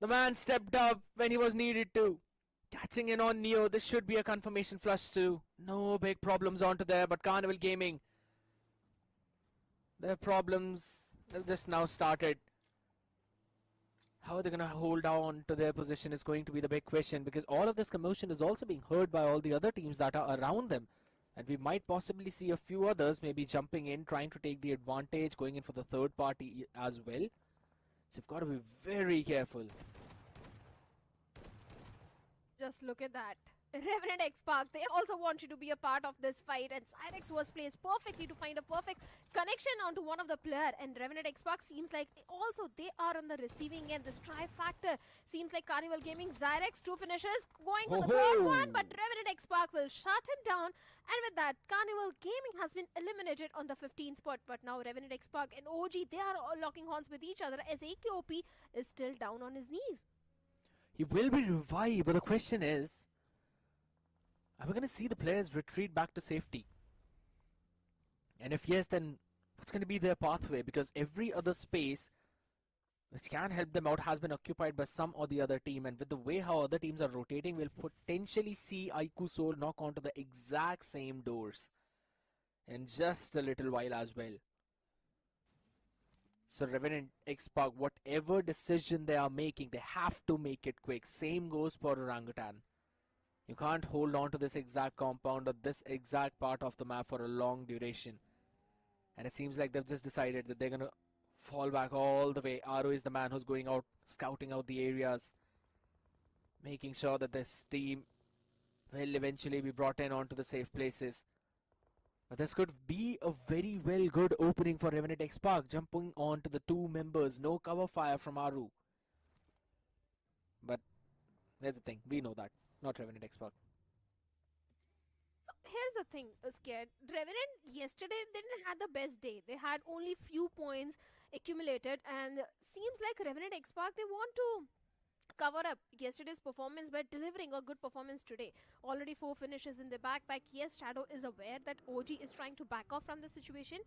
The man stepped up when he was needed to. Catching in on Neo, this should be a confirmation flush too. No big problems onto there, but Carnival Gaming, their problems have just now started. How are they going to hold on to their position is going to be the big question, because all of this commotion is also being heard by all the other teams that are around them. And we might possibly see a few others maybe jumping in, trying to take the advantage, going in for the third party as well. So you've got to be very careful. Just look at that. Revenant X Park, they also want you to be a part of this fight, and Cyrex was placed perfectly to find a perfect connection onto one of the player. And Revenant X Park seems like also they are on the receiving end. This trifactor seems like Carnival Gaming, Cyrex, 2 finishes, going for the third one, but Revenant X Park will shut him down. And with that, Carnival Gaming has been eliminated on the 15th spot. But now Revenant X Park and OG, they are all locking horns with each other as AKOP is still down on his knees. He will be revived, but the question is, are we going to see the players retreat back to safety? And if yes, then what's going to be their pathway? Because every other space which can help them out has been occupied by some or the other team. And with the way how other teams are rotating, we'll potentially see Aiku Soul knock onto the exact same doors in just a little while as well. So Revenant X Park, whatever decision they are making, they have to make it quick. Same goes for Orangutan. You can't hold on to this exact compound or this exact part of the map for a long duration. And it seems like they've just decided that they're going to fall back all the way. Aro is the man who's going out, scouting out the areas, making sure that this team will eventually be brought in onto the safe places. But this could be a very well good opening for Revenant X Park, jumping onto the 2 members. No cover fire from Aru. But there's the thing, we know that. Not Revenant X Park. So here's the thing, Scared. Revenant yesterday didn't have the best day. They had only few points accumulated, and seems like Revenant X Park, they want to cover up yesterday's performance by delivering a good performance today. Already 4 finishes in the backpack. Yes, Shadow is aware that OG is trying to back off from the situation.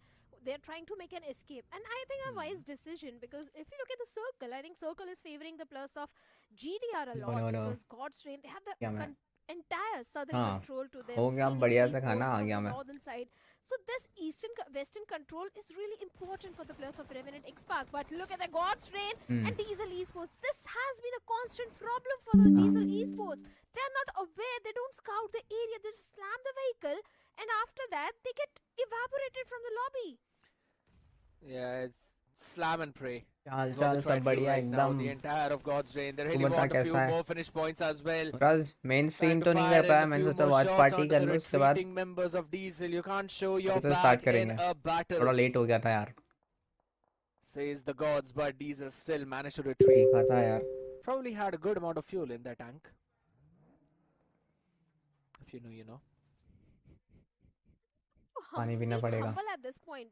They're trying to make an escape, and I think a wise decision, because if you look at the circle, I think circle is favoring the plus of GDR a lot, because God's Reign, they have the entire southern control to them. Northern side. So this western control is really important for the players of Revenant X Park. But look at the God's Reign and Diesel Esports. This has been a constant problem for the Diesel Esports. They're not aware, they don't scout the area, they just slam the vehicle, and after that they get evaporated from the lobby. Yeah, it's slam and pray. चल सब बढ़िया एकदम. The entire of God's Reign. They really want a few more finish points as well. Because main stream तो नहीं कर पाया, मैंने सोचा watch party कर लूँ उसके बाद. Members of Diesel, you can't show your back in a battle. थोड़ा late हो गया था यार. Says the gods, but Diesel still managed to retreat. देखा था यार. Probably had a good amount of fuel in their tank. If you know, you know. पानी पीना पड़ेगा. Humble at this point,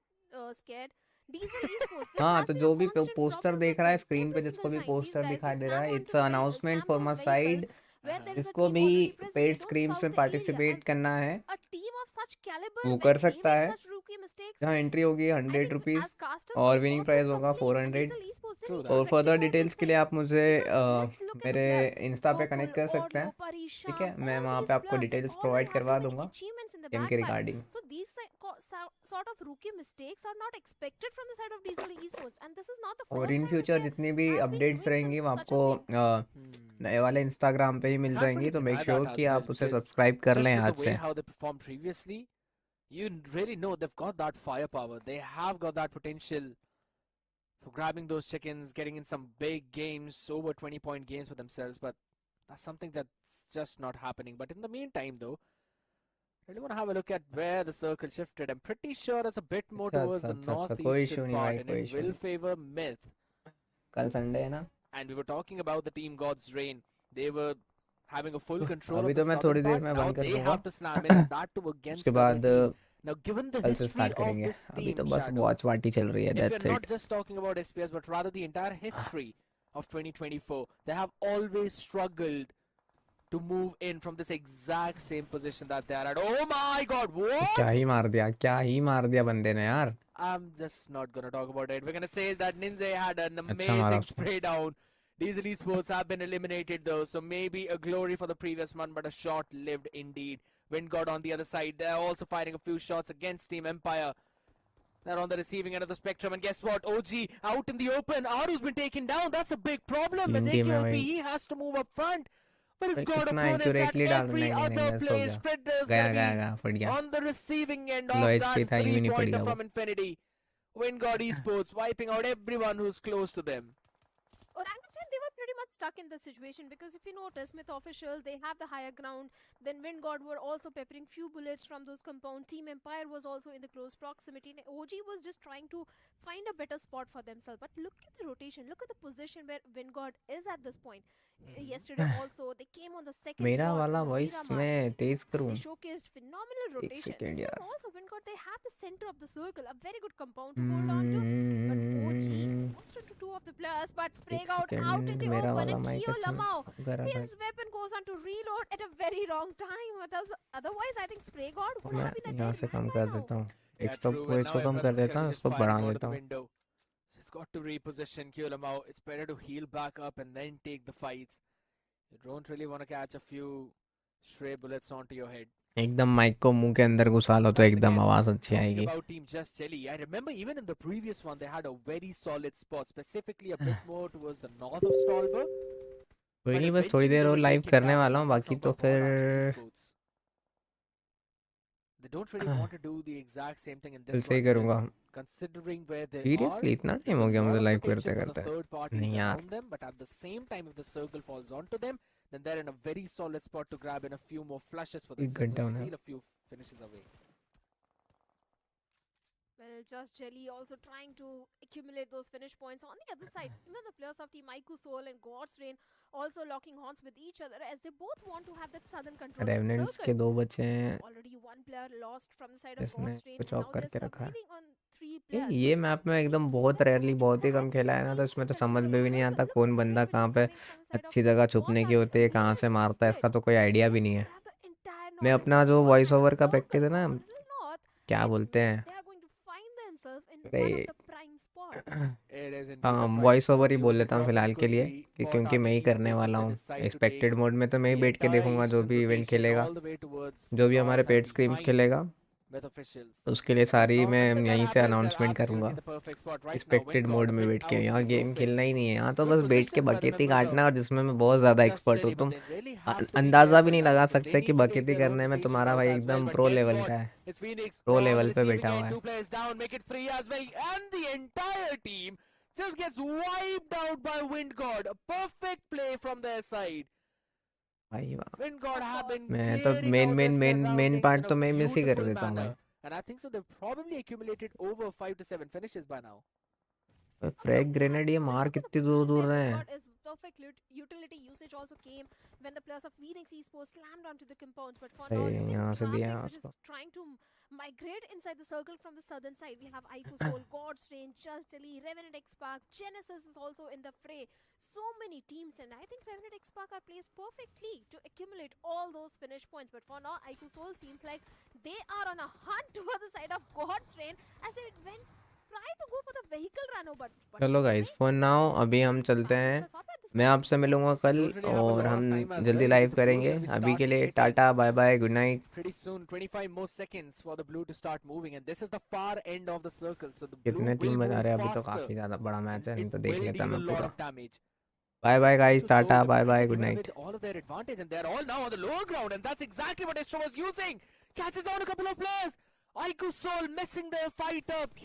Scared. Diesel Esports. This हाँ has तो been जो a भी constant पोस्टर problem देख for रहा है स्क्रीन पे, every जिसको single भी time. These पोस्टर guys दिखाई just दे रहा slam है, onto it's announcement slam for those my vehicles side, where there is a जिसको team भी already present. Paid They don't screams scout में the area, पार्टिसिपेट and करना है a team of such caliber, वो when कर they सकता make है, such rookie mistakes, जहाँ एंट्री होगी I 100 think rupees as casters और we winning ought to price होगा complain, but 400। Diesel Esports, they True need that. to और further rectify details this के लिए thing. आप मुझे Because let's look at the मेरे players. इंस्टा पे Gokul, connect कर सकते Orlo, हैं, ठीक है, Parisha, मैं all वहाँ these पे आपको players, they details already provide have करवा too many दूंगा achievements in the गेम के backpack. Regarding. So these sort of rookie mistakes are not expected from the side of Diesel Esports, and this is not the और first in time which future they जितनी भी have been updates doing रहेंगी वो such a आपको thing. नए वाले Instagram पे ही मिल Can't जाएंगी, really तो मेक deny श्योर that कि as well, आप उसे because सब्सक्राइब कर just लें with आज the way से। how they performed previously, you really know they've got that firepower. They have got that potential for grabbing those chickens, getting in some big games, over 20-point games for themselves. But that's something that's just not happening. But in the meantime, though, I really want to have a look at where the circle shifted. I'm pretty sure it's a bit more अच्छा towards अच्छा the अच्छा अच्छा, कोई issue northeastern नहीं भाई, part, and कोई it issue will नहीं, favor Myth. कल संडे है ना। And we were talking about the team God's Reign. They were having a full control अभी of the तो मैं southern थोड़ी देर part. में Now बंद कर they दूंगा have to slam in, and that too उसके against other बाद teams. Now, given the कल से history स्टार्ट of करेंगे, this अभी team, तो बस Shadow, वॉच पार्टी चल रही है, if we're that's not it. just talking about SPS, but rather the entire history of 2024, they have always struggled to move in from this exact same position that they are at. Oh my God, what? क्या ही मार दिया, क्या ही मार दिया बंदे ने यार। I'm just not gonna talk about it. We're gonna say that Ninja had an अच्छा मारा amazing उसने। spray down. Diesel Esports have been eliminated though, so maybe a glory for the previous one, but a short-lived indeed. Wingard on the other side, they're also firing a few shots against Team Empire. They're on the receiving end of the spectrum, and guess what? OG out in the open. Aru's been taken down. That's a big problem. As Hindi में AKOP, भाई he has to move up front. But भाई he's got कितना opponents at accurately डाल, every नहीं नहीं नहीं other miss हो place. गया, Spreader's गया gonna गया be गया, फट गया, on the receiving end low of HP that था, यूं ही नहीं पड़ three-pointer गया वो। from Infinity. Wingard Esports wiping out everyone who's close to them. Orangutan, they were pretty much stuck in this situation because if you notice, Myth officials, they have the higher ground. Then Wingard were also peppering few bullets from those compound. Team Empire was also in the close proximity. And OG was just trying to find a better spot for themselves. But look at the rotation. Look at the position where Wingard is at this point. Yesterday also, they came on the second मेरा spot वाला in the voice Miramar. मैं तेज करूं? They showcased phenomenal एक rotation. Second Same यार। also Wingard, they have the center of the circle, a very good compound to hold on to. But OG lost into two of the players, but एक sprayed out in second, the मेरा open, वाला and mic Kyo अच्छा Lamau, करा था। his weapon goes on to reload at a very wrong time. Otherwise, I think Spray God would मैं have been a यहाँ dead से man come by कर now. देता हूँ, Yeah, एक तो true. को And इसको now कम कर Everest देता gonna हूँ, just इसको firing बढ़ा out of देता the हूँ। window. So he's got to reposition Kyolamau. It's better to heal back up and then take the fights. You don't really want to catch a few stray bullets onto your head. एकदम mic को मुंह के अंदर घुसा लो तो Once एकदम again, आवाज अच्छी talking आएगी। about Team Just Jelly, I remember even in the previous one they had a very solid spot, specifically a bit more towards the north of Stolber. कोई But नहीं, बस थोड़ी eventually देर they और were live taken करने down वाला from हूँ, बाकी the तो Bord Army फिर Esports. They don't really want to do the exact same thing in कल this से ही one, because करूँगा। considering where they are, seriously इतना there's टाइम a हो गया lot मुझे of लाइव potential करते for the करते? third parties नहीं यार, around them, but at the same time, if the circle falls onto them, then they're in a very solid spot to grab in a few more flushes for एक themselves घंटा and होना है। steal a few finishes away. Well, Just Jelly also trying to accumulate those finish points. On the other side, even the players of Team Aiku Soul and God's Rain also locking horns with each other as they both want to have that southern control of the रेवेनेंट्स के circle. दो बचे हैं, Already one player lost from the side of इसने God's Rain, कुछ and of now they're करके रखा है। surviving on three ये players. ये But मैप में एकदम it's बहुत they're रेयरली, going to बहुत ही have कम खेला है ना, तो nice इसमें तो control समझ of में the भी नहीं circle. आता Look कौन at the बंदा spray which कहाँ is पे coming from the side of अच्छी जगह Bosch छुपने की Army, होती है, and कहाँ they से are मारता है, split. इसका तो कोई आइडिया भी नहीं है। They have the entire मैं knowledge. अपना जो One वॉइस man ओवर का circle प्रैक्टिस है of ना, a little north, क्या it बोलते means हैं, they are going to find themselves in अरे one of the prime spot. It is indeed हाँ a prime voice over spot. He The बोल only लेता हूँ problem फिलहाल के could लिए, be Bord क्योंकि मैं Army ही करने Esports if वाला they हूँ। decide to take expected mode में तो मैं ही the बैठ के entire देखूंगा जो eastern भी इवेंट rotation खेलेगा, all the way towards जो भी the हमारे north paid and screams behind खेलेगा, with officials. उसके लिए But it's सारी not मैं looking that यहीं से happens. They're अनाउंसमेंट करूंगा। absolutely the perfect spot right now. Expected mode Wingard a में bit बैठ के, out यहाँ in the गेम open. खेलना ही नहीं है, यहाँ तो Good बस बैठ के positions by the बकेती members काटना, of और जिसमें मैं बहुत ज़्यादा Just एक्सपर्ट Jelly, हूँ। but तुम they really have to be अंदाज़ा भी careful नहीं now लगा because they सकते need कि to take बकेती their own करने में rotation तुम्हारा out भाई as well. एकदम But pro guess level what? का है, It's Phoenix pro on the level पे receiving बैठा हुआ end. है। 2 players down, make it 3 as well, and the entire team just gets wiped out by Wingard. A perfect play from their side. भाई वाह, Wingard have been मैं तो clearing main out main their main main surroundings part in a तो मैं miss ही कर beautiful देता हूँ भाई। manner. And I think so they've probably accumulated over 5 to 7 finishes by now. Frag grenade ये Just मार look at the कितनी दूर position दूर where रहे हैं। Wingard is perfect utility usage also came when the players of Phoenix Esports slammed onto the compounds. But for now, the traffic which is trying to migrate inside the circle from the southern side. We have Ico Soul, God's Range, Just Delhi, Revenant X-Park, Genesis is also in the fray. So many teams, and I think Revenant X-Park are placed perfectly to accumulate all those finish points. But for now, Ico Soul seems like they are on a hunt towards the side of God's Range as they went try to go for the vehicle run over. चलो guys for now अभी हम चलते हैं. मैं आपसे मिलूंगा कल और हम जल्दी लाइव करेंगे. अभी के लिए tata bye bye good night. Pretty soon 25 more seconds for the blue to start moving and this is the far end of the circle so the blue कितने टीम will बता move रहे हैं. अभी तो faster. काफी ज्यादा बड़ा match है. नहीं तो It देख will लेता deal a मैं lot पूरा. of damage. Bye bye guys. So tata the bye blue bye will good night. with all of their advantage and they're all now on the lower ground and that's exactly what Astro was using. Catches down a couple of players. Ico Soul messing their fight up.